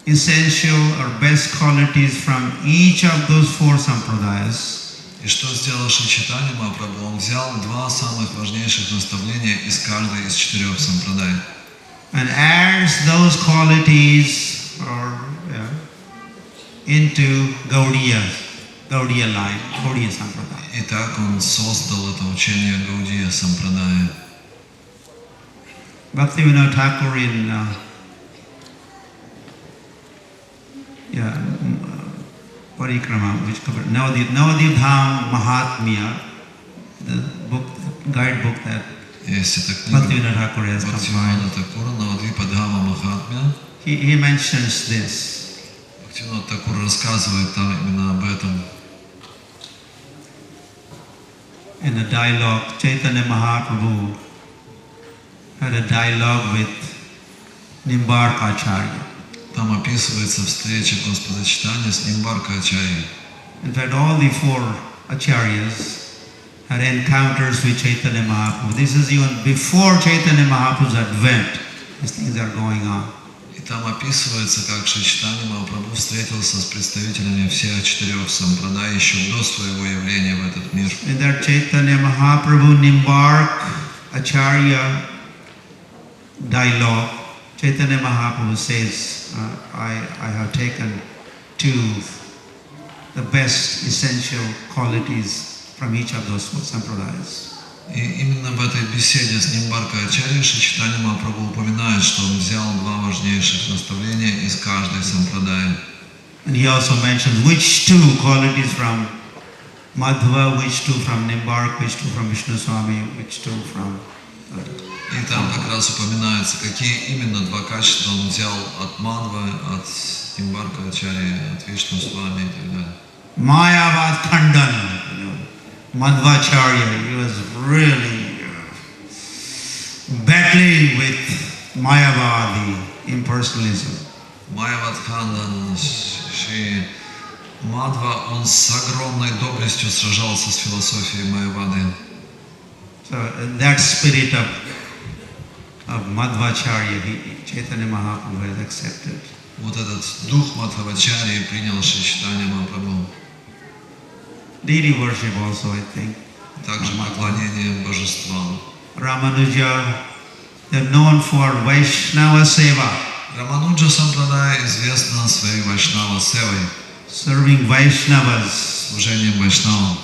essential or best qualities from each of those 4 sampradayas. И что сделал Шри Чайтанья Махапрабху? Он взял 2 самых важнейших наставления из каждой из 4 сампрадай. And adds those qualities into Gaudiya line, Gaudiya Sampradaya. И так он создал это учение Гаудия Сампрадая. Bhaktivinoda Thakur in Parikrama, which covered Navadip Dham Mahatmya, the book, guidebook that Есть эта книга Bhaktivinoda Thakur has Бхактивинода compiled. Такура Навадвипа Дхама Махатмя. He mentions this. Бхактивинода Такур рассказывает там именно об этом. In a dialogue, Chaitanya Mahaprabhu had a dialogue with Nimbarka Acharya. Там описывается встреча Господа Чайтаньи с Нимбарка Ачарьей. In fact, all the 4 acharyas had encounters with Chaitanya Mahaprabhu. This is even before Chaitanya Mahaprabhu's advent. These things are going on. И там описывается, как Шри Чайтанья Махапрабху встретился с представителями всех 4 сампрадай еще до своего явления в этот мир. In that Chaitanya Mahaprabhu Nimbark Acharya dialogue, Chaitanya Mahaprabhu says, I have taken 2 the best essential qualities from each of those 4 sampradayas. И именно в этой беседе с Нимбарка Ачарьей Шри Чайтанья Махапрабху упоминает, что он взял 2 важнейших наставления из каждой сампрадаи. And he also mentions which 2 qualities from Madhva, which 2 from Nimbark, which 2 from Vishnu Swami, which 2 from... И там как раз упоминается, какие именно 2 качества он взял от Мадхвы, от Нимбарка Ачарьи, от Вишну Свами и так далее. Mayavad Khandan, Madhvacharya, he was really battling with Mayavadi impersonalism. Майявад Кхандан, Шри Мадхва, он с огромной доблестью сражался с философией Майявады. So that spirit of Madhvacharya, Chaitanya Mahaprabhu has accepted. Вот этот дух Мадхвачарьи принял Шри Чайтанья Махапрабху. Deity worship also, I think. Также поклонение божествам. Ramanuja, they're known for Vaishnava Seva. Рамануджа Сампрадая известна своей Вайшнава Севой. Serving Vaishnavas. служением вайшнавам.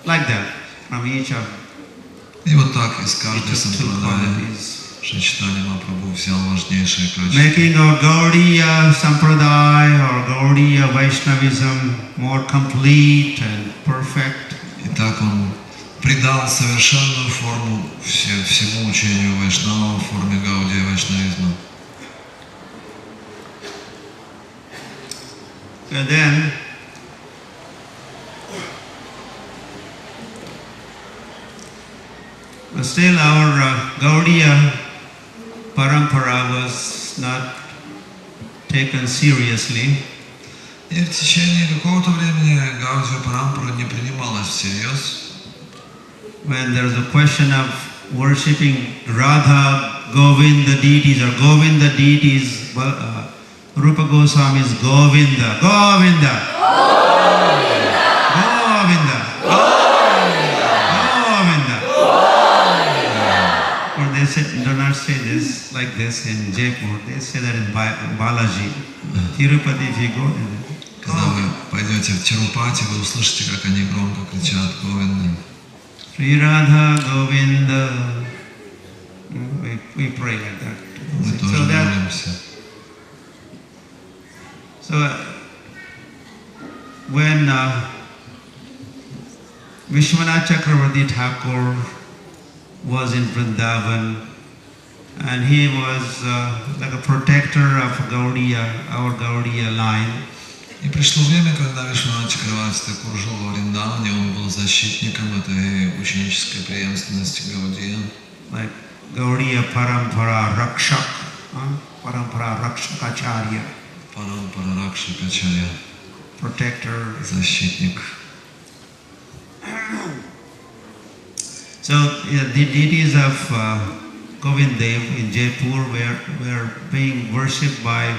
Like that, from each of И вот так из each каждой of two сампрадаи qualities. Шри Чайтанья Махапрабху взял важнейшие качества. Making our Gaudiya Sampradaya or Gaudiya Vaishnavism more complete and perfect. И так он придал совершенную форму всему учению Вайшнава в форме Гаудия Вайшнавизма. And then but still our Gaudiya Parampara was not taken seriously. И в течение какого-то времени Гаудия Парампара не принималась всерьез. When there's a question of worshipping Radha Govinda deities or Govinda deities, Rupa Goswami's Govinda, Govinda, Govinda, Govinda. Or they say, do not say this like this in Jaipur. They say that in Balaji. Tirupati, if you go. Когда вы пойдете в Тирупати, вы услышите, как они громко кричат Говинда. Sri Radha Govinda. We pray like that. Мы тоже молимся. So when Vishwanath Chakravarti Thakur was in Vrindavan, and he was like a protector of Gaudiya, our Gaudiya line. И пришло время, когда Вишванат Чакраварти Такур жил во Вриндаване, он был защитником этой ученической преемственности Гаудия. Like Gaudiya Parampara Rakshak, Parampara Rakshakacharya. Парампара Ракшакачарья. Protector. Защитник. So the deities of Govindev in Jaipur were being worshipped by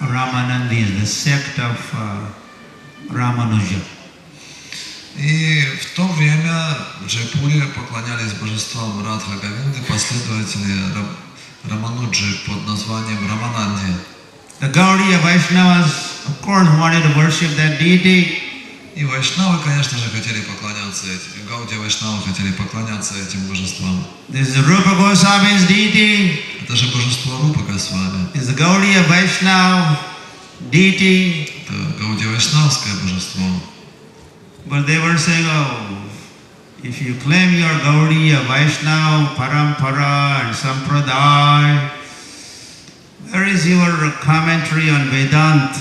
Ramanandis, the sect of Ramanuja. И в то время в Джайпуре поклонялись божествам Радха Говинды последователи Рамануджи под названием Рамананди. The Gaudiya Vaishnavas, of course, wanted to worship that deity. И вайшнавы, конечно же, хотели поклоняться этим. Гаудия Вайшнавы хотели поклоняться этим божествам. This is Rupa Goswami's deity. Это же божество Рупы Госвами. It's the Gaudiya Vaishnava deity. Это Гаудия Вайшнавское божество. But they were saying, oh, if you claim your Gaudiya Vaishnava Parampara and Sampradaya, where is your commentary on Vedanta?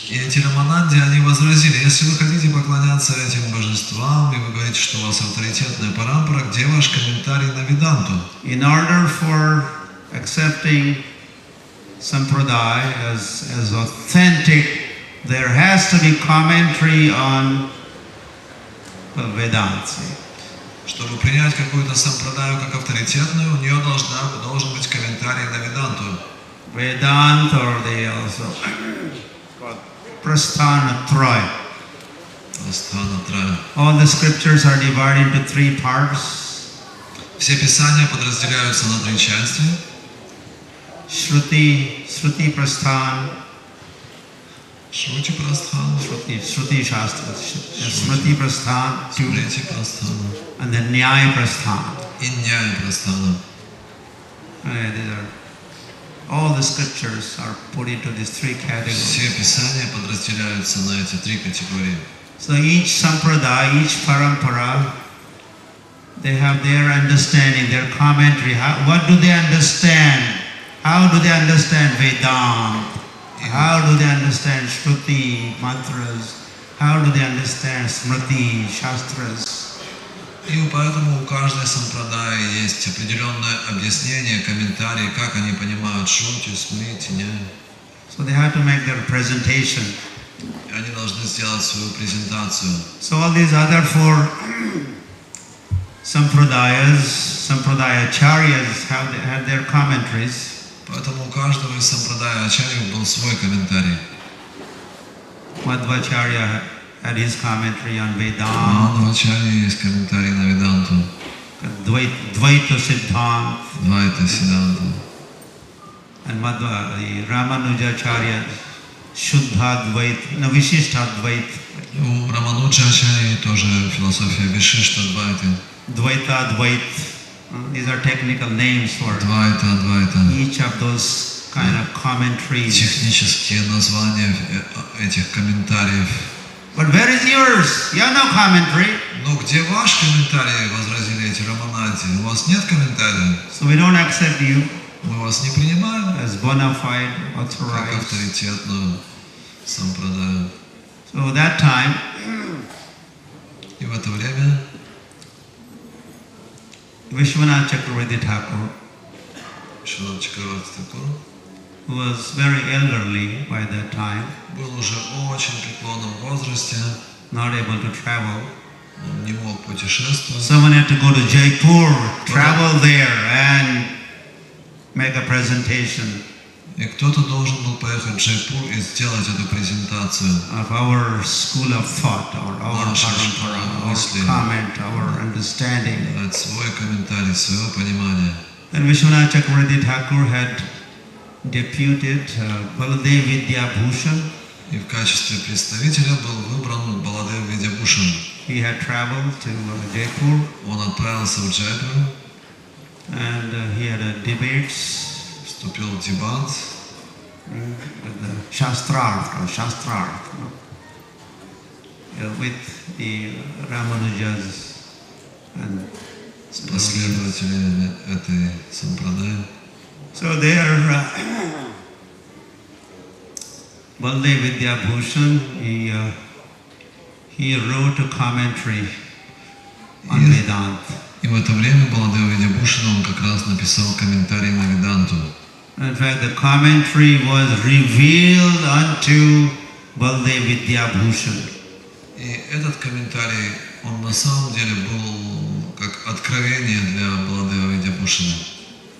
И эти Рамананди, они возразили, если вы хотите поклоняться этим божествам, и вы говорите, что у вас авторитетная парампара, где ваш комментарий на Веданту? In order for accepting Sampradaya as authentic, there has to be commentary on Vedanta. Чтобы принять какую-то сампрадаю как авторитетную, у нее должен быть комментарий на Веданту. Vedanta, or they also called Prasthana Traya. Прасthana Трая. All the scriptures are divided into three parts. Все писания подразделяются на три части. Shruti Prasthana. Шрути Прасthana. Shruti Shastra. Shruti Prasthana. Смрити Прасthana. And then Nyaya Prasthana. И Nyaya Прасthana. All the scriptures are put into these three categories. Все писания подразделяются на эти три категории. So each sampradaya, each parampara, they have their understanding, their commentary. What do they understand? How do they understand Vedanta? How do they understand Shruti, mantras? How do they understand Smriti, Shastras? И поэтому у каждой сампрадаи есть определенное объяснение, комментарии, как они понимают Шрути, Смрити, Няя. So they have to make their presentation. И они должны сделать свою презентацию. So all these other four sampradaya-charyas had their commentaries. Поэтому у каждого из сампрадая ачарьев был свой комментарий. Madhvacharya had his commentary on Vedanta. Мадхвачарья есть комментарий на Веданту. Dvaita Siddhanta. Двайта Сиддханта. And the Ramanujacharya Shuddha-Advait, no, Vishishtha-Advait. У Рамануджачарьи тоже философия Вишишта-Двайты. Dvaita-Advait. These are technical names for Двайта. each of those kind of commentaries. Технические названия этих комментариев. But where is yours? You have no commentary. Но где ваш комментарий, возразили эти романанти? У вас нет комментариев. So we don't accept you Мы вас не принимаем as bona fide, как authorized. авторитетную сампрадаю. So at that time, И в это время Vishwanath Chakravarti Thakur, Вишванат Чакраварти Такур who was very elderly by that time, был уже в очень преклонном возрасте, not able to travel. он не мог путешествовать. Someone had to go to Jaipur, travel there and make a presentation И кто-то должен был поехать в Джайпур и сделать эту презентацию. of our school of thought, or our Наша parampara, школа our мысли. comment, our understanding. Дать свой комментарий, свое понимание. And Vishwanath Chakravarti Thakur had deputed Baladev Vidya Bhushan. И в качестве представителя был выбран Баладев Видябушан. He had traveled to Jaipur Он отправился в Джайпур, and he had debates вступил в дебат with the Shastrarth, with the Ramanujas and с последователями этой сампрадаи. so there Baladev Vidya Bhushan, he wrote a commentary on Vedanta. И в это время Баладев Видябушан, он как раз написал комментарий на Веданту. In fact, the commentary was revealed unto Baladev Vidya Bhushan. И этот комментарий, он на самом деле был как откровение для Баладева Видябушана.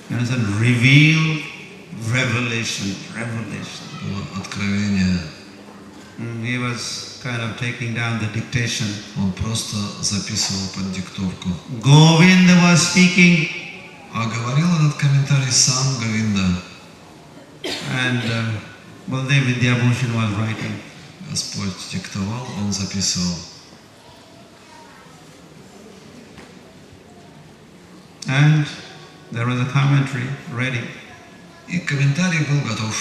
It was a revealed revelation. Было откровение. He was kind of taking down the dictation. Он просто записывал под диктовку. Govinda was speaking, А говорил этот комментарий сам Говинда. and Baladev Vidya Bhushan was writing. Господь диктовал, он записывал. And there was a commentary ready. И комментарий был готов.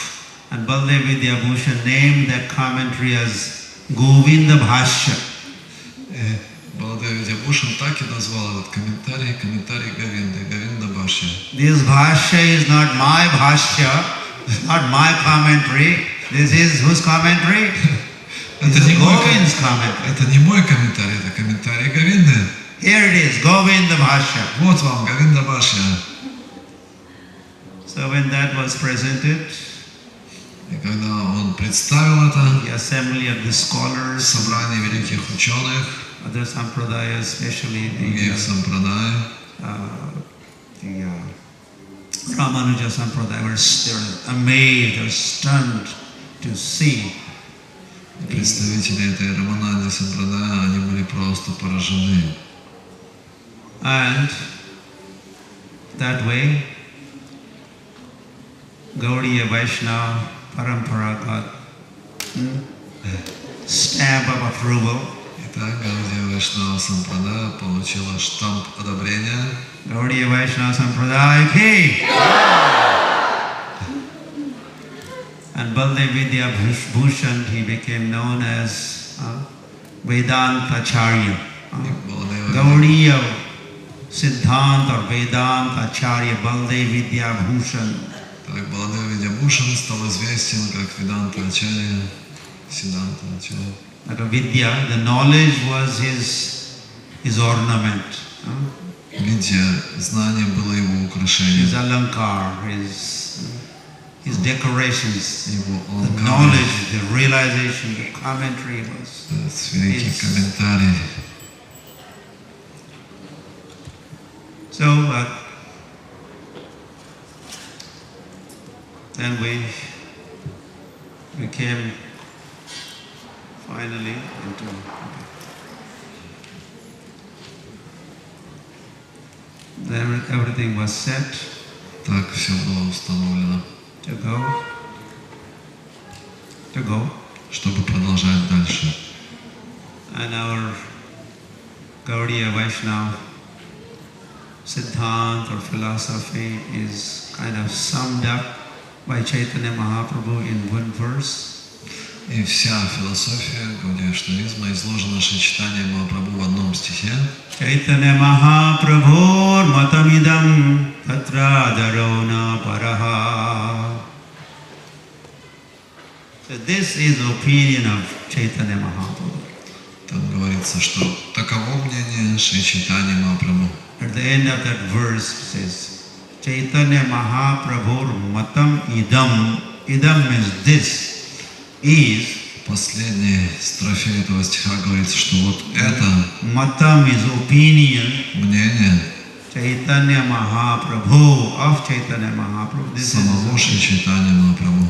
And Baladev Vidya Bhushan named that commentary as Govinda Bhashya. И Баладев Видябушан так и назвал этот комментарий, комментарий Говинды, Говинда Бхашья. This Bhashya is not my Bhashya, not my commentary. This is whose commentary? This is Govind's commentary. Это не мой комментарий, это комментарий Говинды. Here it is, Govinda Bhashya. Вот вам Говинда Бхашья. So when that was presented, И когда он представил это, the assembly of the scholars, собрание великих ученых, other sampradayas, especially других сампрадай, the Ramanuja Sampradaya, they were amazed, they were stunned to see. представители этой Рамананди сампрадая, они были просто поражены. And that way, Gaudiya Vaishnava Parampara got stamp of approval. Итак, Гаудия Вайшнава Сампрадая получила штамп одобрения. Gaudiya Vaishnava Sampradaya ki! And Baladev Vidya Bhushan, he became known as Vedanta Acharya. Gaudiya Siddhanta or Vedanta Acharya Baladev Vidya Bhushan. Так, Баладев Видябушан стал известен как Веданта Ачарья, Сиддханта Ачарья. Like a Vidya, the knowledge was his ornament. Видя, знание было его украшением. His alankar, his decorations, Его the knowledge, the realization, the commentary was великий комментарий. so. Then we came finally into. Then everything was set Так все было установлено. to go. to go. чтобы продолжать дальше. And our Gaudiya Vaishnava Siddhant or philosophy is kind of summed up by Chaitanya Mahaprabhu in one verse. И вся философия гаудия-вайшнавизма изложена Шри-Чайтанья Махапрабху в одном стихе. Chaitanya Mahaprabhur matamidam tatra darona paraha. So this is the opinion of Chaitanya Mahaprabhu. Там говорится, что таково мнение Шри-Чайтаньи Махапрабху. At the end of that verse it says, Chaitanya Mahaprabhur matam idam. Idam means this. Is. В последней строфе этого стиха говорится, что вот это Matam is opinion. Мнение Chaitanya Mahaprabhu of Chaitanya Mahaprabhu. This самого Шри-Чайтаньи Махапрабху.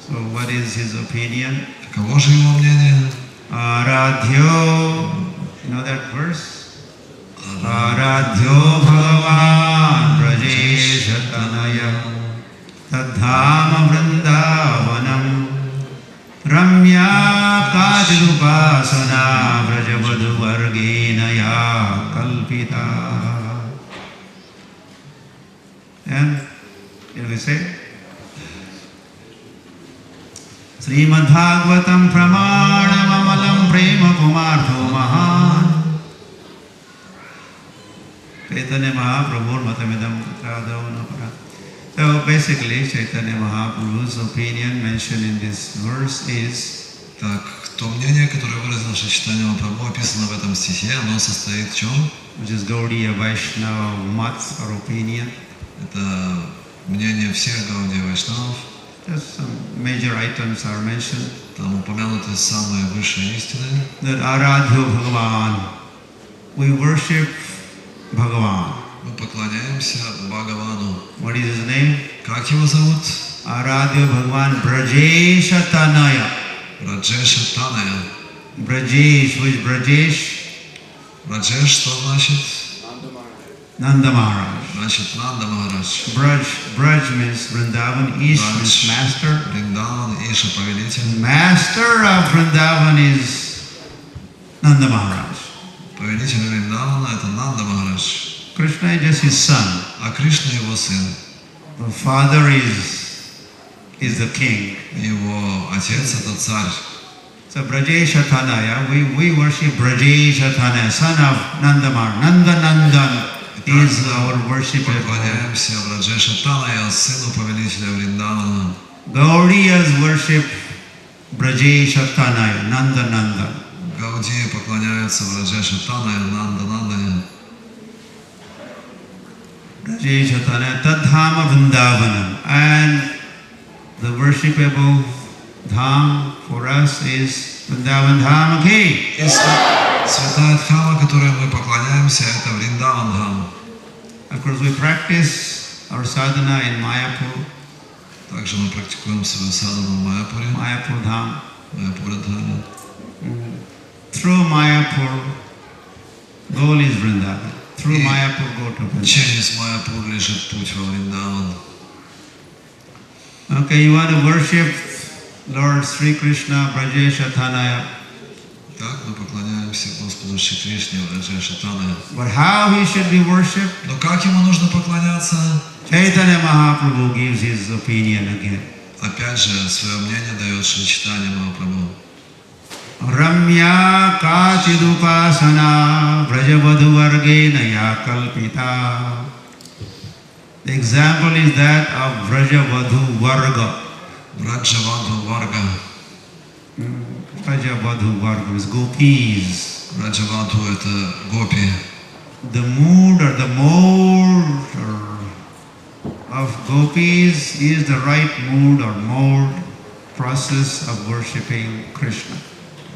So what is his opinion? Каково же его мнение? Aradhyo. You know that verse? Aradhyo Bhagavan Brajesha Tanaya Tadhama Vrindavanam Ramya Kajrupasana Vrajavadhu Vargenaya Kalpita. And can we say? Srimad Bhagavatam Pramanam Amalam Prema Kumartho Mahan. Chaitanya Mahaprabhu Matamidam Tradavana Para. So basically, Chaitanya Mahaprabhu's opinion mentioned in this verse is Так, то мнение, которое выразил Шри-Чайтанья Махапрабху, описано в этом стихе, оно состоит в чем? which is Gaudiya Vaishnava Mat or opinion. Это мнение всех гаудия вайшнавов. Just some major items are mentioned. Там упомянуты самые высшие истины. That Aradhyo Bhagavan, we worship Bhagavan. Мы поклоняемся Бхагавану. What is his name? Как его зовут? Aradhyo Bhagavan Brajesha Tanaya. Раджеша Таная. Brajesh, who is Brajesh? Раджеш что значит? Nanda Maharaj. Значит Нанда Махарадж. Braj means Vrindavan, Ish means master. Вриндаван, Иша повелитель. Master of Vrindavan is Nanda Maharaj. Повелитель Вриндавана это Нанда Махарадж. Krishna is just his son. А Кришна его сын. The father is the king. Его отец это царь. So Brajesha Tanaya, we worship Brajesha Tanaya, son of Nanda Maharaj. Nandan is our worship. Поклоняемся Раджеша Таная, сыну повелителя Вриндавана. Gaudiyas worship Brajesha Tanaya, Nanda. Гаудии поклоняются Раджеша Таная, Нанда. Brajesha Tanaya, Tadhama Vrindavanam. And the worshipable dham for us is Vrindavan Dham Ki. Святая Дхама, которой мы поклоняемся, это Вриндаван Дхам. Of course, we practice our sadhana in Mayapur, Также мы практикуем свою садхану в Майяпуре, Mayapur Dham. Майяпура Дхаме. Through Mayapur, goal is Vrindavan. Through Mayapur, go to Vrindavan. Через Майяпур лежит путь во Вриндаван. Okay, you want to worship Lord Sri Krishna, Brajesha Tanaya. Так, мы поклоняемся Господу Шри Кришне, Раджеша Таная. But how he should be worshipped? Но как ему нужно поклоняться? Chaitanya Mahaprabhu gives his opinion again. Опять же, свое мнение дает Шри-Чайтанья Махапрабху. Ramya Kachidupasana Vrajavadhu Vargena Yakalpita. The example is that of Vrajavadhu Varga. Раджавадху Варга. Vrajavadhu Varga is gopis. Раджавадху это гопи. The mood or the mode of gopis is the right mood or mode process of worshipping Krishna.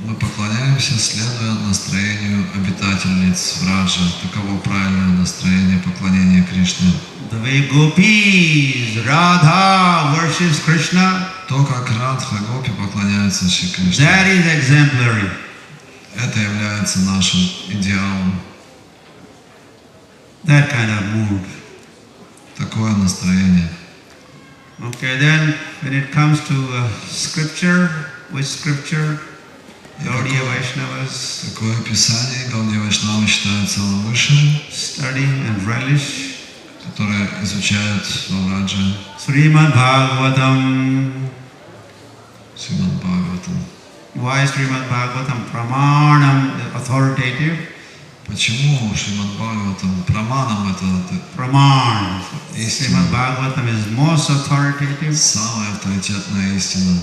Мы поклоняемся, следуя настроению обитательниц Враджа. Таково правильное настроение поклонения Кришне. The way gopis, Radha worships Krishna, То, как Радха, гопи поклоняются Шри Кришне, that is exemplary. это является нашим идеалом. That kind of mood. Такое настроение. Okay, then when it comes to scripture, which scripture Gaudiya Vaishnavas Какое писание Гаудия Вайшнавы считают самым высшим, study and relish? которое изучают в Враджа, Srimad Bhagavatam. Сримад Бхагаватам. Why Srimad Bhagavatam? Pramanam, authoritative. Почему Шримад Бхагаватам праманам это Praman. истина, Srimad Bhagavatam is most authoritative. самая авторитетная истина?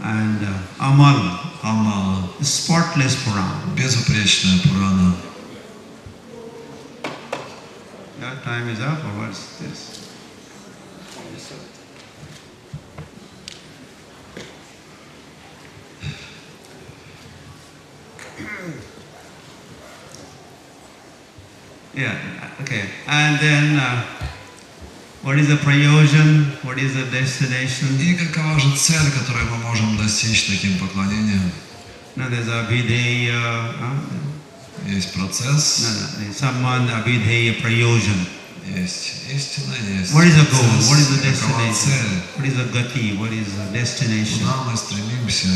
And Amal, Амала, spotless Purana. безупречная Пурана. That time is up, or what's this? Yeah, okay. And then, what is the prayojan? What is the destination? И какова же цель, которую мы можем достичь таким поклонением? Now there's abhideya. Есть процесс, Samman abhideya prayojan. есть истина, есть What is the goal? процесс. What is the Какова destination? цель? What is the gati? What is the destination? Куда мы стремимся?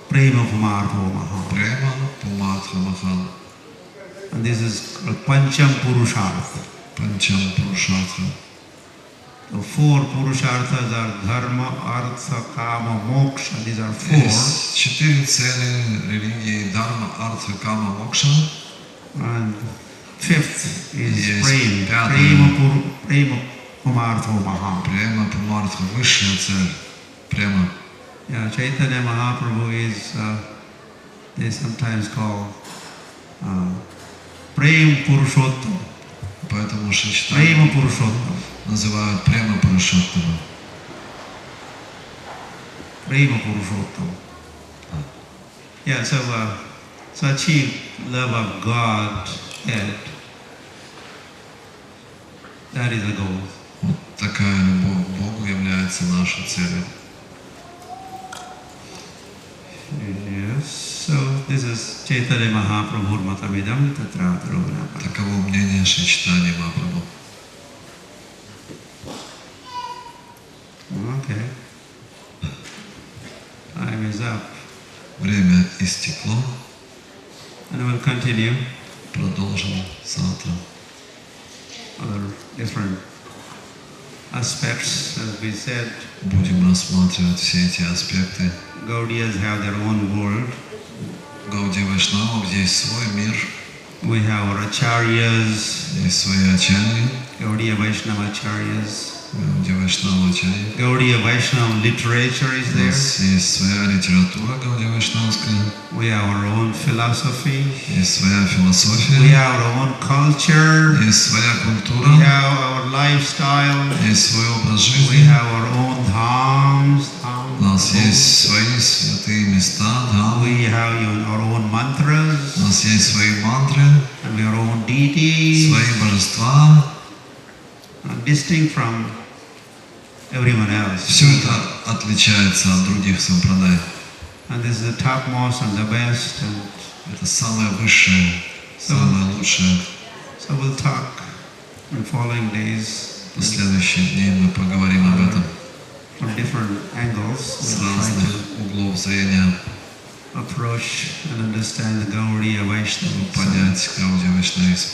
Prema pumartho maha. Према Пумартха Махан. And this is called Pancham Purushartha. Панчам Пурушартха. The four Purusharthas are Dharma, Artha, Kama, Moksha. These are four. Есть 4 цели религии: Дharma, Artha, Kama, Moksha. And fifth is Yes, Prema. пятое. Prema Pumartho maha. Према Пумартха, высшая цель. Према. Yeah, Chaitanya Mahaprabhu is, they sometimes call Prem Purushottam. Поэтому Prema Шичтани Purushottam. называют Према Пурушоттама. Prema Purushottam. Yeah, so achieve love of God, that is the goal. Вот такая любовь к Богу является нашей целью. Yes, so this is Chaitanya Mahaprabhu Matamidam Tatra Taruna. Таково мнение Шичтани Махапрабху. Okay. Time is up. Время истекло. And we'll continue Продолжим завтра. other different aspects, as we said. Будем рассматривать все эти аспекты. Gaudiyas have their own world. Гаудия Вайшнавов есть свой мир, We have our acharyas, есть свои ачарьи, Gaudiya Vaishnava acharyas. Гаудия Вайшнава ачарьи. Gaudiya Vaishnava literature is У there. нас есть своя литература Гаудия Вайшнавская, We have our own philosophy. есть своя We философия, have our own culture. есть своя We культура, have our lifestyle. есть свой образ We жизни. have our own dhams. У нас есть свои святые места, да. We have our own mantras. У нас есть свои мантры, And our own deities. свои божества. Distinct from everyone else. Все это отличается от других сампрадай. And this is the topmost and the best. And Это самое высшее, самое лучшее. so we'll talk in following days В следующие дни мы поговорим об этом from different angles. с We'll разных try углов зрения, to approach and understand the Gaudiya Vaishnava. понять Гаудия Вайшнавизм.